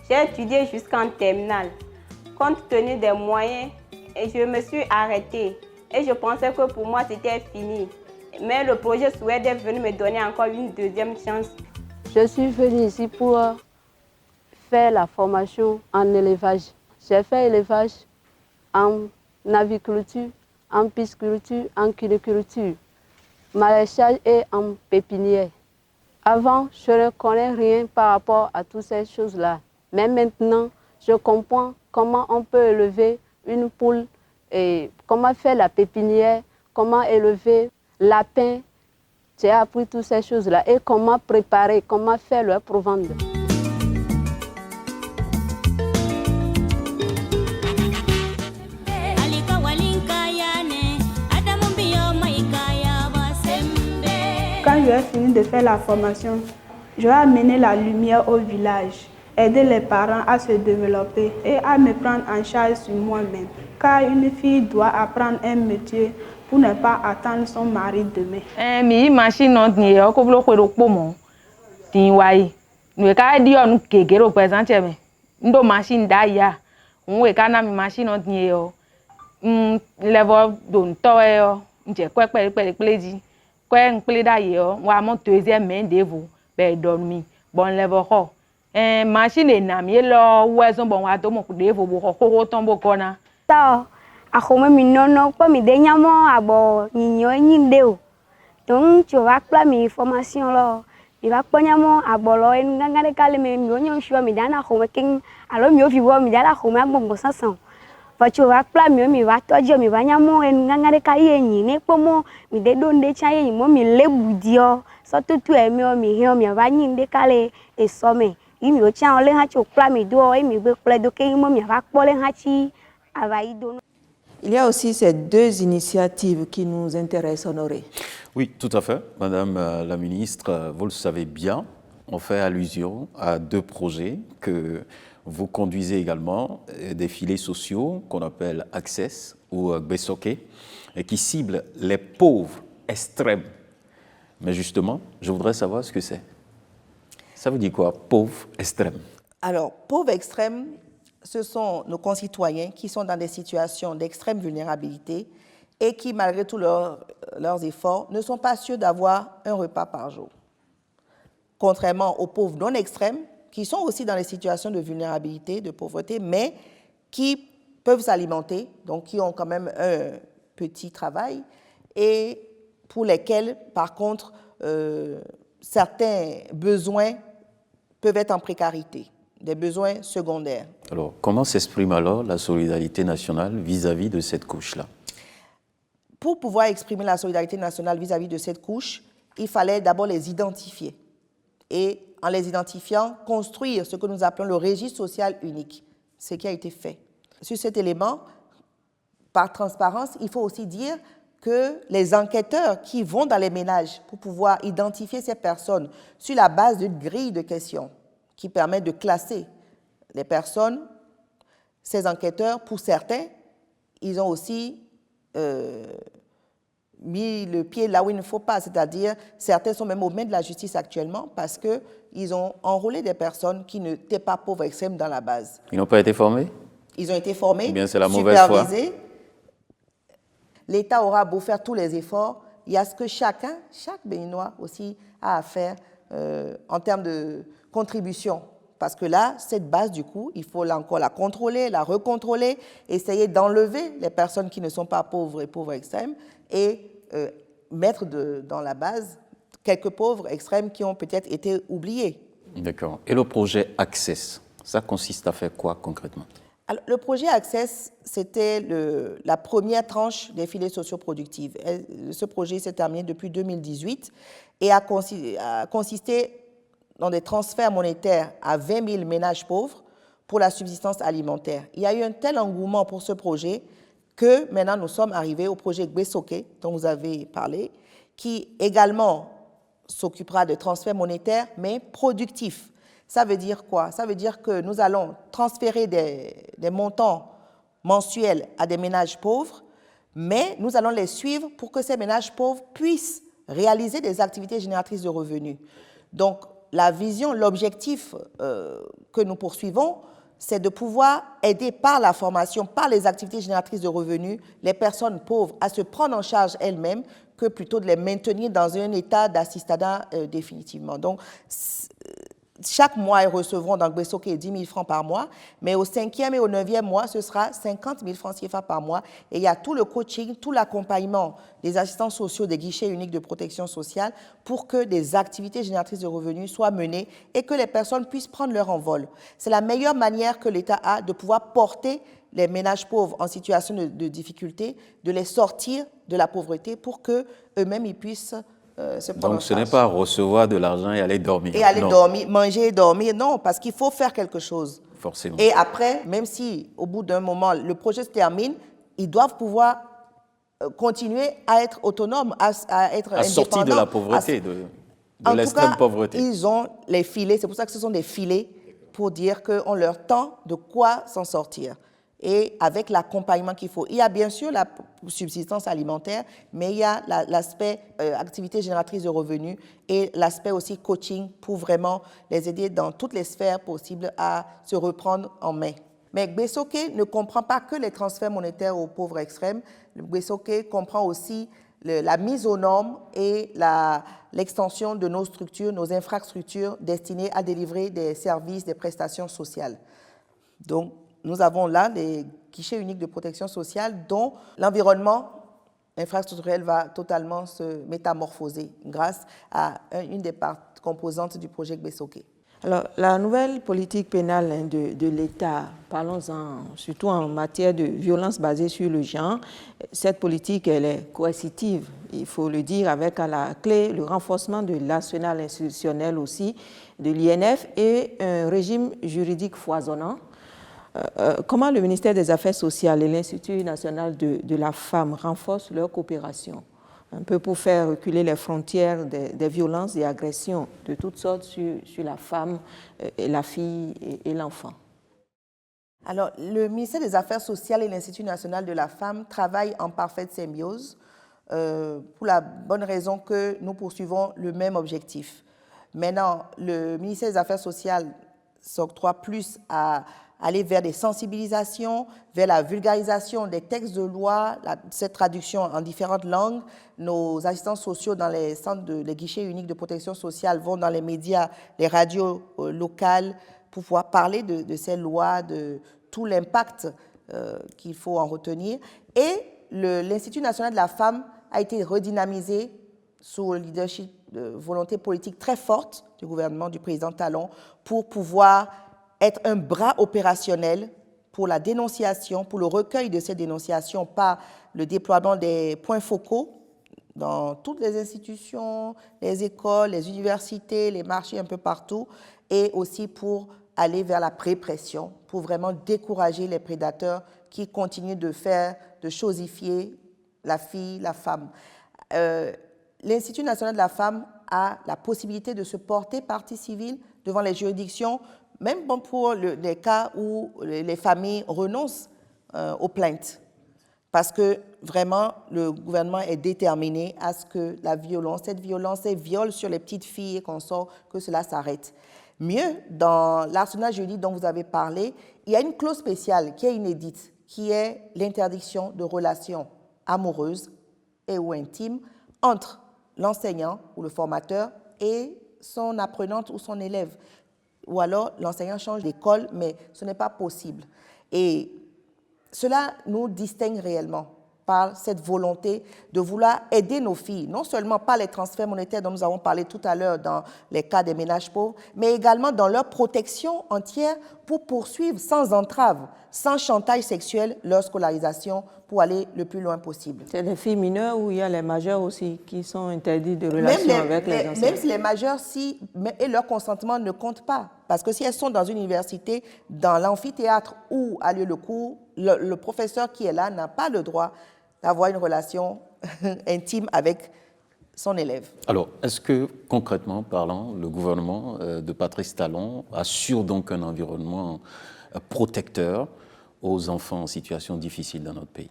J'ai étudié jusqu'en terminale. Compte tenu des moyens, et je me suis arrêtée. Et je pensais que pour moi, c'était fini. Mais le projet SWED est venu me donner encore une deuxième chance. Je suis venue ici pour faire la formation en élevage. J'ai fait élevage en aviculture, en pisciculture, en cuniculture, maraîchage et en pépinière. Avant, je ne connais rien par rapport à toutes ces choses-là. Mais maintenant, je comprends comment on peut élever une poule, et comment faire la pépinière, comment élever lapin. J'ai appris toutes ces choses-là et comment préparer, comment faire leur provende. Quand j'aurai fini de faire la formation, je vais amener la lumière au village, aider les parents à se développer et à me prendre en charge sur moi-même. Car une fille doit apprendre un métier pour ne pas attendre son mari demain. Mi machine non ni o ko blo ko ro po mo. Tin wai. Nu ka di onu kegero present me. Ndo machine da ya. Nwe ka na mi machine non ni o. Level don to e o. Nje kwe pleji. Kwe nple da ye o. Wa mo deuxième main devo. Be don mi. Bon level ho. Machine na mi lo wezo bon wa to mo devo bo ko tombo kona. Ta ahome mi nono pa mi denyamo abo nyinyo nyindeo donc tu vas pla mi formation lo mi va ponyamo abolo en ngangare kale me mi onyo shwa mi dana home king alo mi ofi wo mi dana home agbongo sansan fa tu vas pla mi va tojo mi va nyamo en ngangare ka yenyi ne pomo mi de donde cha yenyi mo mi lebudio so tutu emi o mi he mi va nyinde kale e some imi o cha ole ha chu pla mi do e mi gbe pla do ke mo mi va pole ha chi ava ido. Il y a aussi ces deux initiatives qui nous intéressent, Honoré. Oui, tout à fait. Madame la ministre, vous le savez bien, on fait allusion à deux projets que vous conduisez également, des filets sociaux qu'on appelle Access ou Besoké, et qui ciblent les pauvres extrêmes. Mais justement, je voudrais savoir ce que c'est. Ça veut dire quoi, pauvre extrême? Alors, pauvre extrême, ce sont nos concitoyens qui sont dans des situations d'extrême vulnérabilité et qui, malgré tous leurs efforts, ne sont pas sûrs d'avoir un repas par jour. Contrairement aux pauvres non extrêmes, qui sont aussi dans des situations de vulnérabilité, de pauvreté, mais qui peuvent s'alimenter, donc qui ont quand même un petit travail, et pour lesquels, par contre, certains besoins peuvent être en précarité, des besoins secondaires. Alors, comment s'exprime alors la solidarité nationale vis-à-vis de cette couche-là? Pour pouvoir exprimer la solidarité nationale vis-à-vis de cette couche, il fallait d'abord les identifier. Et en les identifiant, construire ce que nous appelons le registre social unique, ce qui a été fait. Sur cet élément, par transparence, il faut aussi dire que les enquêteurs qui vont dans les ménages pour pouvoir identifier ces personnes sur la base d'une grille de questions qui permet de classer les personnes, ces enquêteurs, pour certains, ils ont aussi mis le pied là où il ne faut pas, c'est-à-dire certains sont même aux mains de la justice actuellement parce qu'ils ont enrôlé des personnes qui n'étaient pas pauvres extrêmes dans la base. Ils n'ont pas été formés? Ils ont été formés, ou bien c'est la mauvaise supervisés. foi? L'État aura beau faire tous les efforts, il y a ce que chaque Béninois aussi a à faire en termes de contribution. Parce que là, cette base, du coup, il faut là encore la contrôler, la recontrôler, essayer d'enlever les personnes qui ne sont pas pauvres et pauvres extrêmes et mettre dans la base quelques pauvres extrêmes qui ont peut-être été oubliés. D'accord. Et le projet Access, ça consiste à faire quoi concrètement? Alors, le projet Access, c'était la première tranche des filets socioproductifs. Ce projet s'est terminé depuis 2018 et a consisté dans des transferts monétaires à 20 000 ménages pauvres pour la subsistance alimentaire. Il y a eu un tel engouement pour ce projet que maintenant nous sommes arrivés au projet Gbesoke, dont vous avez parlé, qui également s'occupera de transferts monétaires, mais productifs. Ça veut dire quoi? Ça veut dire que nous allons transférer des montants mensuels à des ménages pauvres, mais nous allons les suivre pour que ces ménages pauvres puissent réaliser des activités génératrices de revenus. Donc, la vision, l'objectif que nous poursuivons, c'est de pouvoir aider par la formation, par les activités génératrices de revenus, les personnes pauvres à se prendre en charge elles-mêmes que plutôt de les maintenir dans un état d'assistanat définitivement. Donc, chaque mois, ils recevront dans Gbesoke 10 000 francs par mois, mais au 5e et au 9e mois, ce sera 50 000 francs CFA par mois. Et il y a tout le coaching, tout l'accompagnement des assistants sociaux des guichets uniques de protection sociale pour que des activités génératrices de revenus soient menées et que les personnes puissent prendre leur envol. C'est la meilleure manière que l'État a de pouvoir porter les ménages pauvres en situation de difficulté, de les sortir de la pauvreté pour qu'eux-mêmes ils puissent se prendre en charge. Donc ce n'est pas recevoir de l'argent et aller dormir. Et aller dormir, manger et dormir, non, parce qu'il faut faire quelque chose. Forcément. Et après, même si au bout d'un moment le projet se termine, ils doivent pouvoir continuer à être autonomes, à être indépendants. Sortir de la pauvreté, de l'extrême pauvreté. Ils ont les filets, c'est pour ça que ce sont des filets pour dire qu'on leur tend de quoi s'en sortir. Et avec l'accompagnement qu'il faut. Il y a bien sûr la subsistance alimentaire, mais il y a l'aspect activité génératrice de revenus et l'aspect aussi coaching pour vraiment les aider dans toutes les sphères possibles à se reprendre en main. Mais Gbesoke ne comprend pas que les transferts monétaires aux pauvres extrêmes. Gbesoke comprend aussi la mise aux normes et l'extension de nos structures, nos infrastructures destinées à délivrer des services, des prestations sociales. Donc, nous avons là des guichets uniques de protection sociale dont l'environnement infrastructurel va totalement se métamorphoser grâce à une des composantes du projet Gbesoke. Alors, la nouvelle politique pénale de l'État, parlons-en surtout en matière de violence basée sur le genre, cette politique, elle est coercitive, il faut le dire, avec à la clé le renforcement de l'arsenal institutionnel aussi, de l'INF et un régime juridique foisonnant. Comment le ministère des Affaires sociales et l'Institut national de la femme renforcent leur coopération, un peu pour faire reculer les frontières des violences et agressions de toutes sortes sur la femme, et la fille et l'enfant? Alors, le ministère des Affaires sociales et l'Institut national de la femme travaillent en parfaite symbiose pour la bonne raison que nous poursuivons le même objectif. Maintenant, le ministère des Affaires sociales s'octroie plus à aller vers des sensibilisations, vers la vulgarisation des textes de loi, cette traduction en différentes langues. Nos assistants sociaux dans les centres les guichets uniques de protection sociale vont dans les médias, les radios locales pour pouvoir parler de ces lois, de tout l'impact qu'il faut en retenir. Et l'Institut national de la femme a été redynamisé sous le leadership de volonté politique très forte du gouvernement du président Talon pour pouvoir être un bras opérationnel pour la dénonciation, pour le recueil de ces dénonciations par le déploiement des points focaux dans toutes les institutions, les écoles, les universités, les marchés un peu partout, et aussi pour aller vers la répression, pour vraiment décourager les prédateurs qui continuent de chosifier la fille, la femme. L'Institut national de la femme a la possibilité de se porter partie civile devant les juridictions, même pour les cas où les familles renoncent aux plaintes. Parce que vraiment, le gouvernement est déterminé à ce que cette violence, ces viols sur les petites filles et consorts, que cela s'arrête. Mieux, dans l'arsenal juridique dont vous avez parlé, il y a une clause spéciale qui est inédite, qui est l'interdiction de relations amoureuses et ou intimes entre l'enseignant ou le formateur et son apprenante ou son élève. Ou alors l'enseignant change d'école, mais ce n'est pas possible. Et cela nous distingue réellement par cette volonté de vouloir aider nos filles, non seulement par les transferts monétaires dont nous avons parlé tout à l'heure dans les cas des ménages pauvres, mais également dans leur protection entière pour poursuivre sans entrave, sans chantage sexuel, leur scolarisation pour aller le plus loin possible. C'est des filles mineures ou il y a les majeurs aussi qui sont interdits de relation avec les enseignants? Même si les majeurs, et leur consentement ne compte pas. Parce que si elles sont dans une université, dans l'amphithéâtre où a lieu le cours, le professeur qui est là n'a pas le droit d'avoir une relation intime avec son élève. Alors, est-ce que, concrètement parlant, le gouvernement de Patrice Talon assure donc un environnement protecteur aux enfants en situation difficile dans notre pays?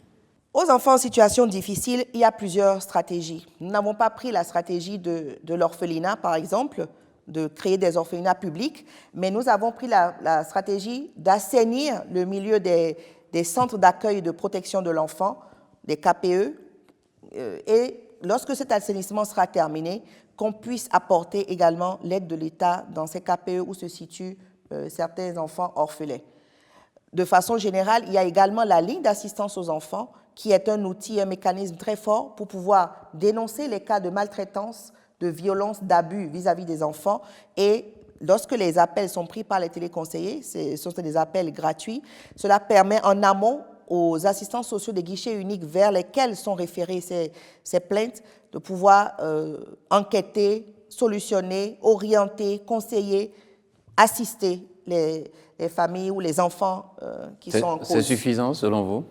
Aux enfants en situation difficile, il y a plusieurs stratégies. Nous n'avons pas pris la stratégie de l'orphelinat, par exemple, de créer des orphelinats publics, mais nous avons pris la stratégie d'assainir le milieu des centres d'accueil et de protection de l'enfant, des KPE, et lorsque cet assainissement sera terminé, qu'on puisse apporter également l'aide de l'État dans ces KPE où se situent certains enfants orphelins. De façon générale, il y a également la ligne d'assistance aux enfants, qui est un outil, un mécanisme très fort pour pouvoir dénoncer les cas de maltraitance, de violence, d'abus vis-à-vis des enfants. Et lorsque les appels sont pris par les téléconseillers, ce sont des appels gratuits, cela permet en amont aux assistants sociaux des guichets uniques vers lesquels sont référées ces plaintes de pouvoir enquêter, solutionner, orienter, conseiller, assister les familles ou les enfants qui sont en cause. C'est suffisant selon vous?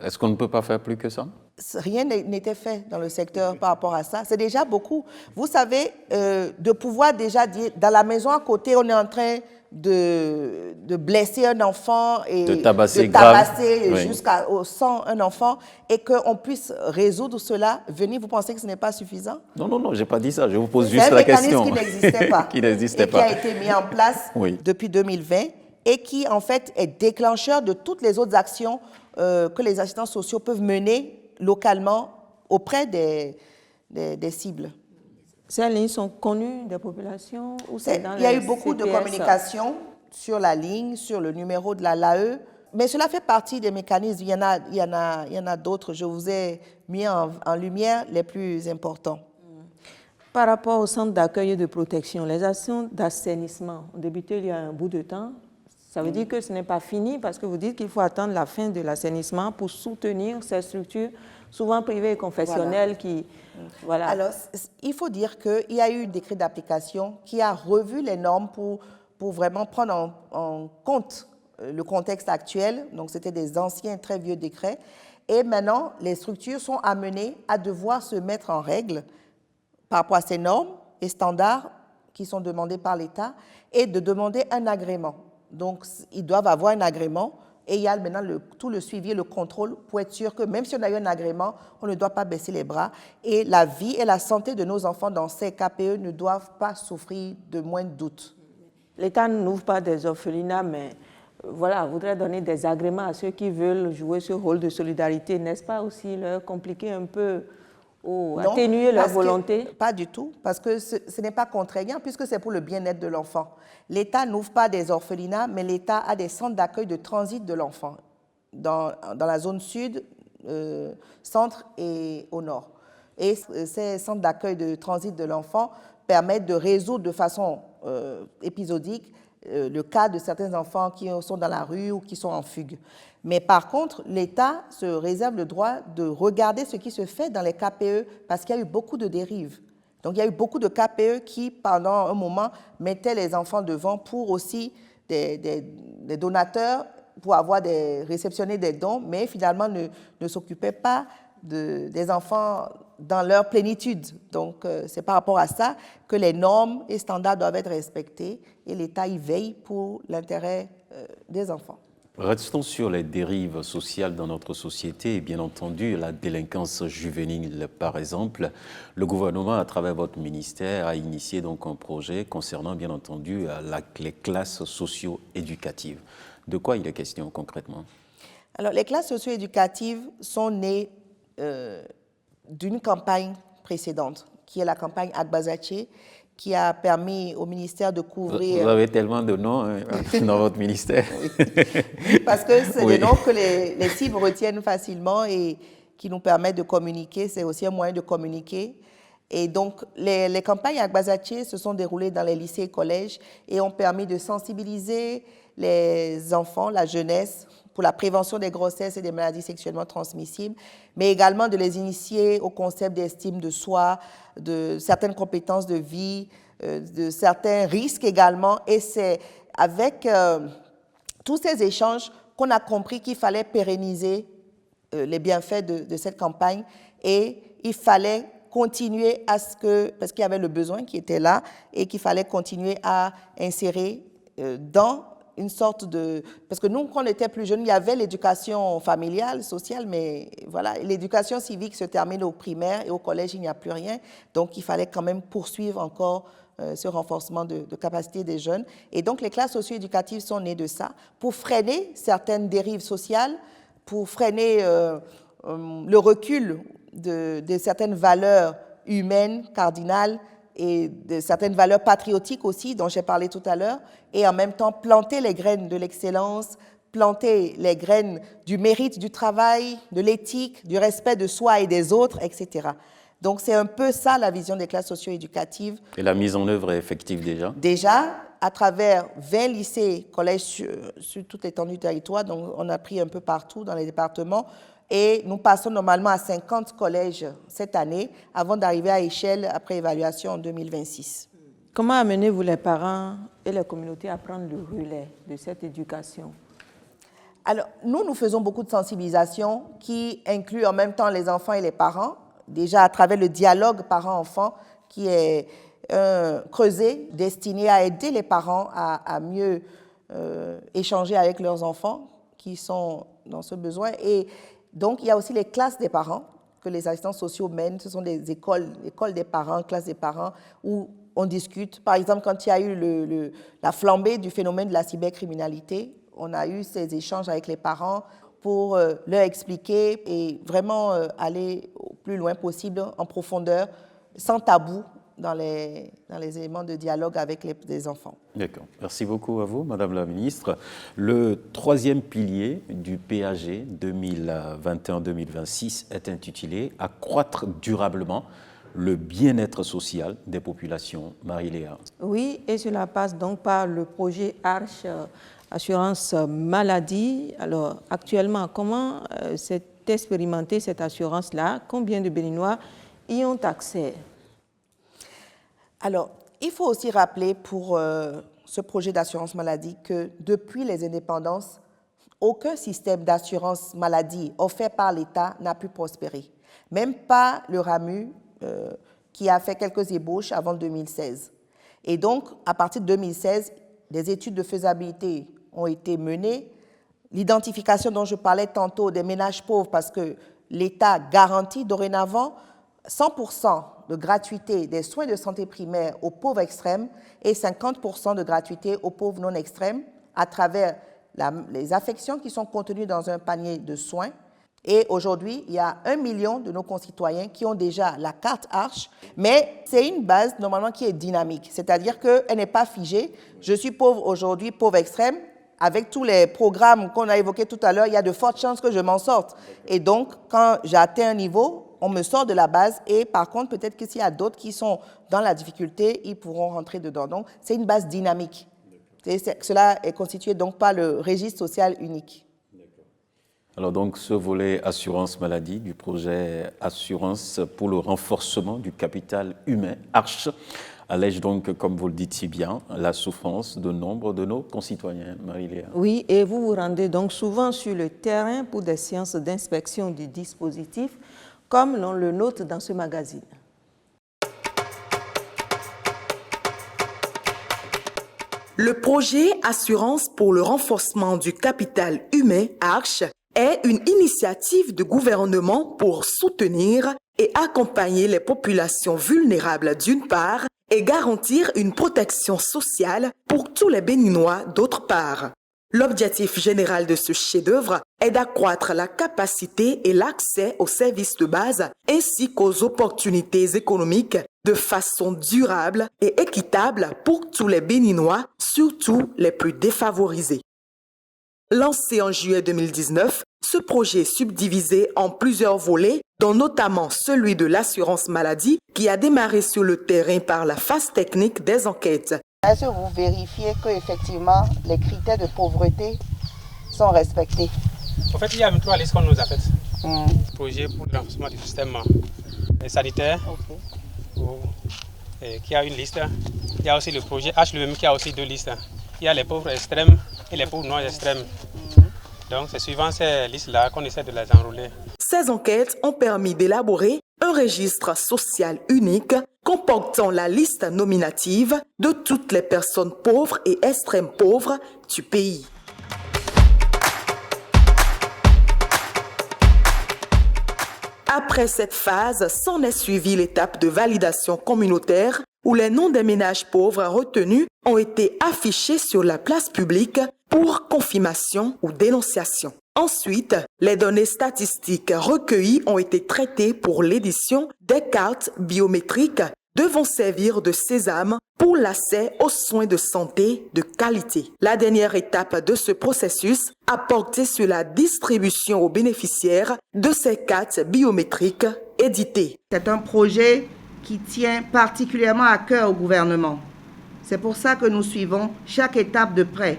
Est-ce qu'on ne peut pas faire plus que ça? Rien n'était fait dans le secteur par rapport à ça. C'est déjà beaucoup. Vous savez, de pouvoir déjà dire, dans la maison à côté, on est en train de blesser un enfant et de tabasser jusqu'au sang un enfant et qu'on puisse résoudre cela, vous pensez que ce n'est pas suffisant? Non, je n'ai pas dit ça. Je vous pose juste la question. C'est un mécanisme qui n'existait pas. Qui n'existait pas. Qui a été mis en place depuis 2020 et qui, en fait, est déclencheur de toutes les autres actions que les assistants sociaux peuvent mener localement auprès des cibles. Ces lignes sont connues des populations ou c'est dans Il y a eu beaucoup de communication sur la ligne, sur le numéro de l'AE, mais cela fait partie des mécanismes. Il y en a d'autres. Je vous ai mis en lumière les plus importants. Par rapport au centre d'accueil et de protection, les actions d'assainissement ont débuté il y a un bout de temps. Ça veut dire que ce n'est pas fini parce que vous dites qu'il faut attendre la fin de l'assainissement pour soutenir ces structures, souvent privées et confessionnelles qui... Voilà. Alors, il faut dire qu'il y a eu un décret d'application qui a revu les normes pour vraiment prendre en compte le contexte actuel. Donc, c'était des anciens, très vieux décrets. Et maintenant, les structures sont amenées à devoir se mettre en règle par rapport à ces normes et standards qui sont demandés par l'État et de demander un agrément. Donc, ils doivent avoir un agrément et il y a maintenant tout le suivi et le contrôle pour être sûr que même si on a eu un agrément, on ne doit pas baisser les bras. Et la vie et la santé de nos enfants dans ces KPE ne doivent pas souffrir de moindre doute. L'État n'ouvre pas des orphelinats, mais voilà, voudrait donner des agréments à ceux qui veulent jouer ce rôle de solidarité. N'est-ce pas aussi leur compliquer un peu ou atténuer leur volonté? Pas du tout, parce que ce n'est pas contraignant puisque c'est pour le bien-être de l'enfant. L'État n'ouvre pas des orphelinats, mais l'État a des centres d'accueil de transit de l'enfant dans la zone sud, centre et au nord. Et ces centres d'accueil de transit de l'enfant permettent de résoudre de façon épisodique le cas de certains enfants qui sont dans la rue ou qui sont en fugue. Mais par contre, l'État se réserve le droit de regarder ce qui se fait dans les KPE parce qu'il y a eu beaucoup de dérives. Donc, il y a eu beaucoup de KPE qui, pendant un moment, mettaient les enfants devant pour aussi des donateurs, pour réceptionner des dons, mais finalement ne s'occupaient pas des enfants dans leur plénitude. Donc, c'est par rapport à ça que les normes et standards doivent être respectés et l'État y veille pour l'intérêt des enfants. Restons sur les dérives sociales dans notre société et bien entendu la délinquance juvénile. Par exemple, le gouvernement, à travers votre ministère, a initié donc un projet concernant bien entendu les classes socio-éducatives. De quoi il est question concrètement? Alors, les classes socio-éducatives sont nées d'une campagne précédente, qui est la campagne Agbazache, qui a permis au ministère de couvrir... Vous avez tellement de noms dans votre ministère. Oui, parce que c'est des noms que les cibles retiennent facilement et qui nous permettent de communiquer. C'est aussi un moyen de communiquer. Et donc, les campagnes Agbazache se sont déroulées dans les lycées et collèges et ont permis de sensibiliser les enfants, la jeunesse, pour la prévention des grossesses et des maladies sexuellement transmissibles, mais également de les initier au concept d'estime de soi, de certaines compétences de vie, de certains risques également. Et c'est avec tous ces échanges qu'on a compris qu'il fallait pérenniser les bienfaits de cette campagne et il fallait continuer à ce que, parce qu'il y avait le besoin qui était là et qu'il fallait continuer à insérer dans une sorte de... Parce que nous, quand on était plus jeunes, il y avait l'éducation familiale, sociale, mais voilà, l'éducation civique se termine au primaire et au collège, il n'y a plus rien. Donc, il fallait quand même poursuivre encore ce renforcement de capacité des jeunes. Et donc, les classes socio-éducatives sont nées de ça pour freiner certaines dérives sociales, pour freiner le recul de certaines valeurs humaines, cardinales, et de certaines valeurs patriotiques aussi, dont j'ai parlé tout à l'heure, et en même temps planter les graines de l'excellence, planter les graines du mérite du travail, de l'éthique, du respect de soi et des autres, etc. Donc c'est un peu ça la vision des classes socio-éducatives. Et la mise en œuvre est effective déjà? Déjà, à travers 20 lycées, collèges sur toute l'étendue du territoire, donc on a pris un peu partout dans les départements, et nous passons normalement à 50 collèges cette année, avant d'arriver à échelle après évaluation en 2026. Comment amenez-vous les parents et les communautés à prendre le relais de cette éducation? Alors, nous faisons beaucoup de sensibilisation qui inclut en même temps les enfants et les parents, déjà à travers le dialogue parents-enfants qui est creusé, destiné à aider les parents à mieux échanger avec leurs enfants qui sont dans ce besoin. Et donc, il y a aussi les classes des parents que les assistants sociaux mènent. Ce sont des écoles des parents, classes des parents, où on discute. Par exemple, quand il y a eu la flambée du phénomène de la cybercriminalité, on a eu ces échanges avec les parents pour leur expliquer et vraiment aller au plus loin possible, en profondeur, sans tabou, dans les éléments de dialogue avec les enfants. D'accord. Merci beaucoup à vous, Madame la Ministre. Le troisième pilier du PAG 2021-2026 est intitulé « Accroître durablement le bien-être social des populations ». Marie-Léa. Oui, et cela passe donc par le projet Arche Assurance Maladie. Alors, actuellement, comment s'est expérimentée cette assurance-là? Combien de Béninois y ont accès? Alors, il faut aussi rappeler pour ce projet d'assurance maladie que depuis les indépendances, aucun système d'assurance maladie offert par l'État n'a pu prospérer. Même pas le RAMU qui a fait quelques ébauches avant 2016. Et donc, à partir de 2016, des études de faisabilité ont été menées. L'identification dont je parlais tantôt des ménages pauvres, parce que l'État garantit dorénavant 100% de gratuité des soins de santé primaire aux pauvres extrêmes et 50% de gratuité aux pauvres non extrêmes à travers les affections qui sont contenues dans un panier de soins. Et aujourd'hui, il y a 1 million de nos concitoyens qui ont déjà la carte Arche, mais c'est une base normalement qui est dynamique, c'est-à-dire qu'elle n'est pas figée. Je suis pauvre aujourd'hui, pauvre extrême. Avec tous les programmes qu'on a évoqués tout à l'heure, il y a de fortes chances que je m'en sorte. Et donc, quand j'ai atteint un niveau, on me sort de la base et par contre, peut-être que s'il y a d'autres qui sont dans la difficulté, ils pourront rentrer dedans. Donc, c'est une base dynamique. Cela est constitué donc par le registre social unique. Alors donc, ce volet assurance maladie du projet Assurance pour le renforcement du capital humain, Arche, allège donc, comme vous le dites si bien, la souffrance de nombre de nos concitoyens. Marie-Léa. Oui, et vous vous rendez donc souvent sur le terrain pour des séances d'inspection du dispositif, comme l'on le note dans ce magazine. Le projet Assurance pour le renforcement du capital humain, Arche, est une initiative de gouvernement pour soutenir et accompagner les populations vulnérables d'une part et garantir une protection sociale pour tous les Béninois d'autre part. L'objectif général de ce chef-d'œuvre est d'accroître la capacité et l'accès aux services de base ainsi qu'aux opportunités économiques de façon durable et équitable pour tous les Béninois, surtout les plus défavorisés. Lancé en juillet 2019, ce projet est subdivisé en plusieurs volets, dont notamment celui de l'assurance maladie qui a démarré sur le terrain par la phase technique des enquêtes. Est-ce que vous vérifiez qu'effectivement les critères de pauvreté sont respectés? En fait, il y a 23 listes qu'on nous a faites. Projet pour le renforcement du système sanitaire, qui a une liste. Il y a aussi le projet H lui-même qui a aussi 2 listes. Il y a les pauvres extrêmes et les pauvres non extrêmes. Donc c'est suivant ces listes-là qu'on essaie de les enrôler. Ces enquêtes ont permis d'élaborer un registre social unique comportant la liste nominative de toutes les personnes pauvres et extrêmes pauvres du pays. Après cette phase, s'en est suivie l'étape de validation communautaire où les noms des ménages pauvres retenus ont été affichés sur la place publique pour confirmation ou dénonciation. Ensuite, les données statistiques recueillies ont été traitées pour l'édition des cartes biométriques devant servir de sésame pour l'accès aux soins de santé de qualité. La dernière étape de ce processus a porté sur la distribution aux bénéficiaires de ces cartes biométriques éditées. C'est un projet qui tient particulièrement à cœur au gouvernement. C'est pour ça que nous suivons chaque étape de près.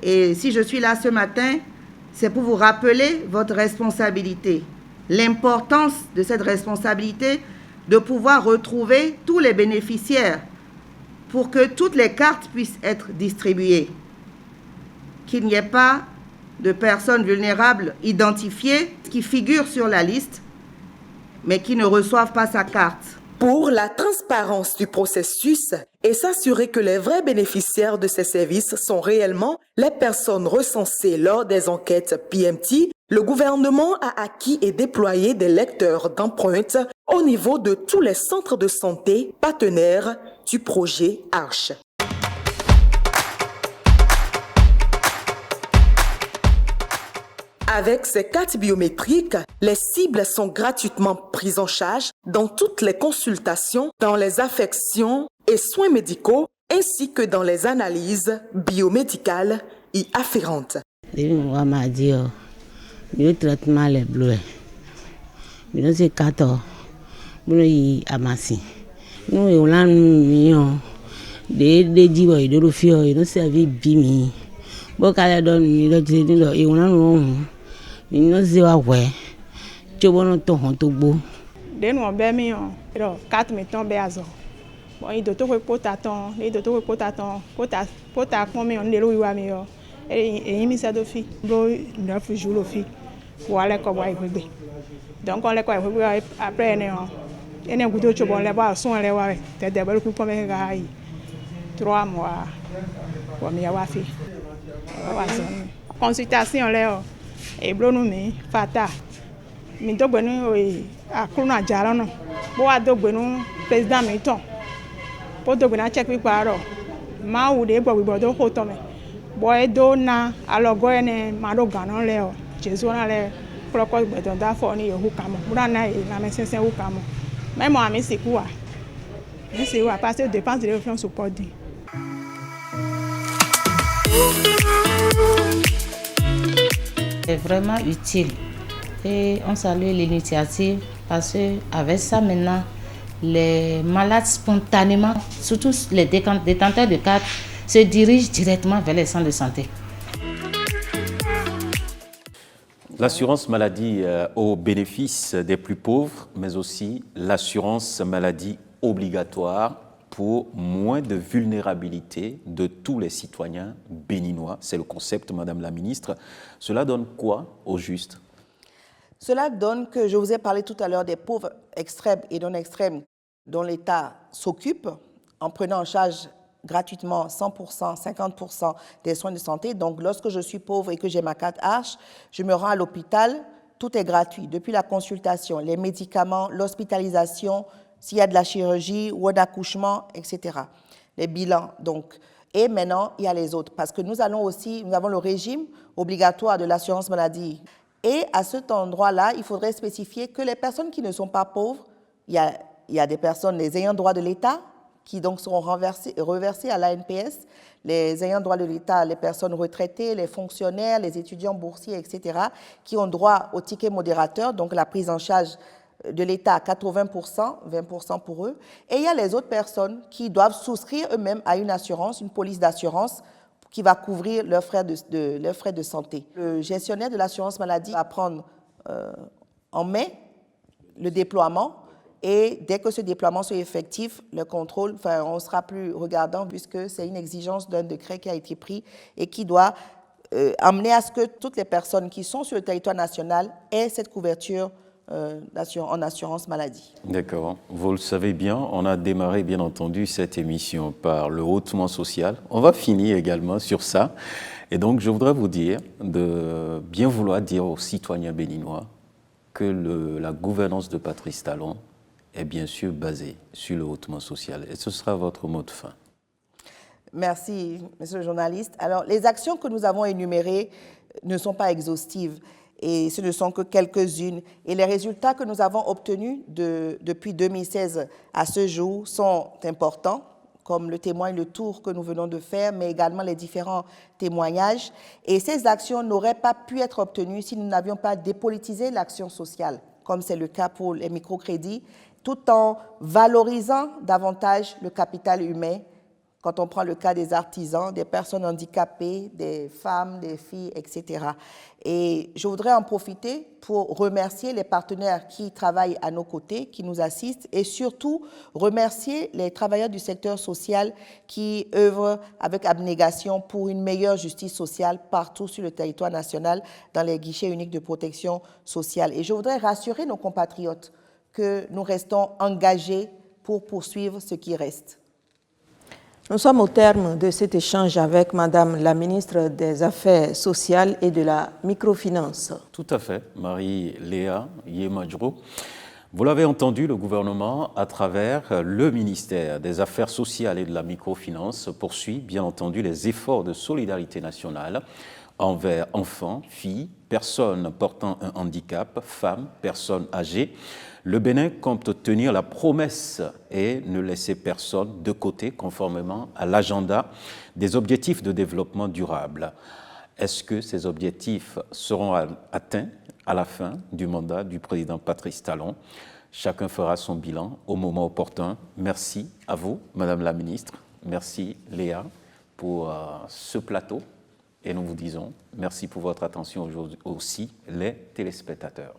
Et si je suis là ce matin, c'est pour vous rappeler votre responsabilité, l'importance de cette responsabilité de pouvoir retrouver tous les bénéficiaires pour que toutes les cartes puissent être distribuées, qu'il n'y ait pas de personnes vulnérables identifiées qui figurent sur la liste, mais qui ne reçoivent pas sa carte. Pour la transparence du processus et s'assurer que les vrais bénéficiaires de ces services sont réellement les personnes recensées lors des enquêtes PMT, le gouvernement a acquis et déployé des lecteurs d'empreintes au niveau de tous les centres de santé partenaires du projet ARCHE. Avec ces cartes biométriques, les cibles sont gratuitement prises en charge dans toutes les consultations, dans les affections et soins médicaux, ainsi que dans les analyses biomédicales y afférentes. Le traitement les bleus. Nous c'est 14. Nous y amassi. Nous y on a nous des divo et de refio et nous servi bimi. Bokale don ni do tini do e on a nous se wa we. Chobono to hon to gbo. De nous be mi on. Ro 4 meton be azo. Bon il do to ko potaton, il do to ko potaton, pota kon mi on de lo wa mi yo. Et mi sa do fi. Bo 9 jours lo fi. Pour aller comme ça. Donc on les quoi après on est goûté au bon les bas sont les ouais t'es d'abord coup comme ça 3 mois pour m'y avoir fait consultation là et blonu mi fata mi to gbenu a kuna jara no bo wa do gbenu président mi ton po do gbenu check pipa ro ma wu de gbo do ho to me bo e do na alogo ene ma do ganan le o Jésus on a les procos de d'affaires ni hukamo burana et la médecin hukamo même moi mais c'est quoi mais c'est quoi parce que dépense de réflexion support dit c'est vraiment utile et on salue l'initiative parce que avec ça maintenant les malades spontanément surtout les détenteurs de cartes se dirigent directement vers les centres de santé. L'assurance maladie au bénéfice des plus pauvres, mais aussi l'assurance maladie obligatoire pour moins de vulnérabilité de tous les citoyens béninois. C'est le concept, Madame la Ministre. Cela donne quoi au juste? Cela donne que je vous ai parlé tout à l'heure des pauvres extrêmes et non extrêmes dont l'État s'occupe en prenant en charge gratuitement 100%, 50% des soins de santé. Donc, lorsque je suis pauvre et que j'ai ma carte ARCHE, je me rends à l'hôpital, tout est gratuit, depuis la consultation, les médicaments, l'hospitalisation, s'il y a de la chirurgie ou un accouchement, etc. Les bilans, donc. Et maintenant, il y a les autres, parce que nous avons le régime obligatoire de l'assurance maladie. Et à cet endroit-là, il faudrait spécifier que les personnes qui ne sont pas pauvres, il y a des personnes, les ayants droit de l'État, qui donc seront reversés à l'ANPS, les ayants droit de l'État, les personnes retraitées, les fonctionnaires, les étudiants boursiers, etc., qui ont droit au ticket modérateur, donc la prise en charge de l'État à 80%, 20% pour eux. Et il y a les autres personnes qui doivent souscrire eux-mêmes à une assurance, une police d'assurance qui va couvrir leurs frais de santé. Le gestionnaire de l'assurance maladie va prendre en mai le déploiement. Et dès que ce déploiement soit effectif, le contrôle, on ne sera plus regardant puisque c'est une exigence d'un décret qui a été pris et qui doit amener à ce que toutes les personnes qui sont sur le territoire national aient cette couverture en assurance maladie. D'accord. Vous le savez bien, on a démarré bien entendu cette émission par le hautement social. On va finir également sur ça. Et donc je voudrais vous dire de bien vouloir dire aux citoyens béninois que la gouvernance de Patrice Talon est bien sûr basée sur le hautement social. Et ce sera votre mot de fin. Merci, monsieur le journaliste. Alors, les actions que nous avons énumérées ne sont pas exhaustives et ce ne sont que quelques-unes. Et les résultats que nous avons obtenus depuis 2016 à ce jour sont importants, comme le témoigne le tour que nous venons de faire, mais également les différents témoignages. Et ces actions n'auraient pas pu être obtenues si nous n'avions pas dépolitisé l'action sociale, comme c'est le cas pour les microcrédits, tout en valorisant davantage le capital humain. Quand on prend le cas des artisans, des personnes handicapées, des femmes, des filles, etc. Et je voudrais en profiter pour remercier les partenaires qui travaillent à nos côtés, qui nous assistent, et surtout remercier les travailleurs du secteur social qui œuvrent avec abnégation pour une meilleure justice sociale partout sur le territoire national dans les guichets uniques de protection sociale. Et je voudrais rassurer nos compatriotes que nous restons engagés pour poursuivre ce qui reste. Nous sommes au terme de cet échange avec Madame la ministre des Affaires sociales et de la microfinance. Tout à fait, Marie-Léa Yemajro. Vous l'avez entendu, le gouvernement, à travers le ministère des Affaires sociales et de la microfinance, poursuit bien entendu les efforts de solidarité nationale envers enfants, filles, personnes portant un handicap, femmes, personnes âgées. Le Bénin compte tenir la promesse et ne laisser personne de côté conformément à l'agenda des objectifs de développement durable. Est-ce que ces objectifs seront atteints à la fin du mandat du président Patrice Talon? Chacun fera son bilan au moment opportun. Merci à vous, Madame la Ministre. Merci, Léa, pour ce plateau. Et nous vous disons merci pour votre attention aujourd'hui aussi, les téléspectateurs.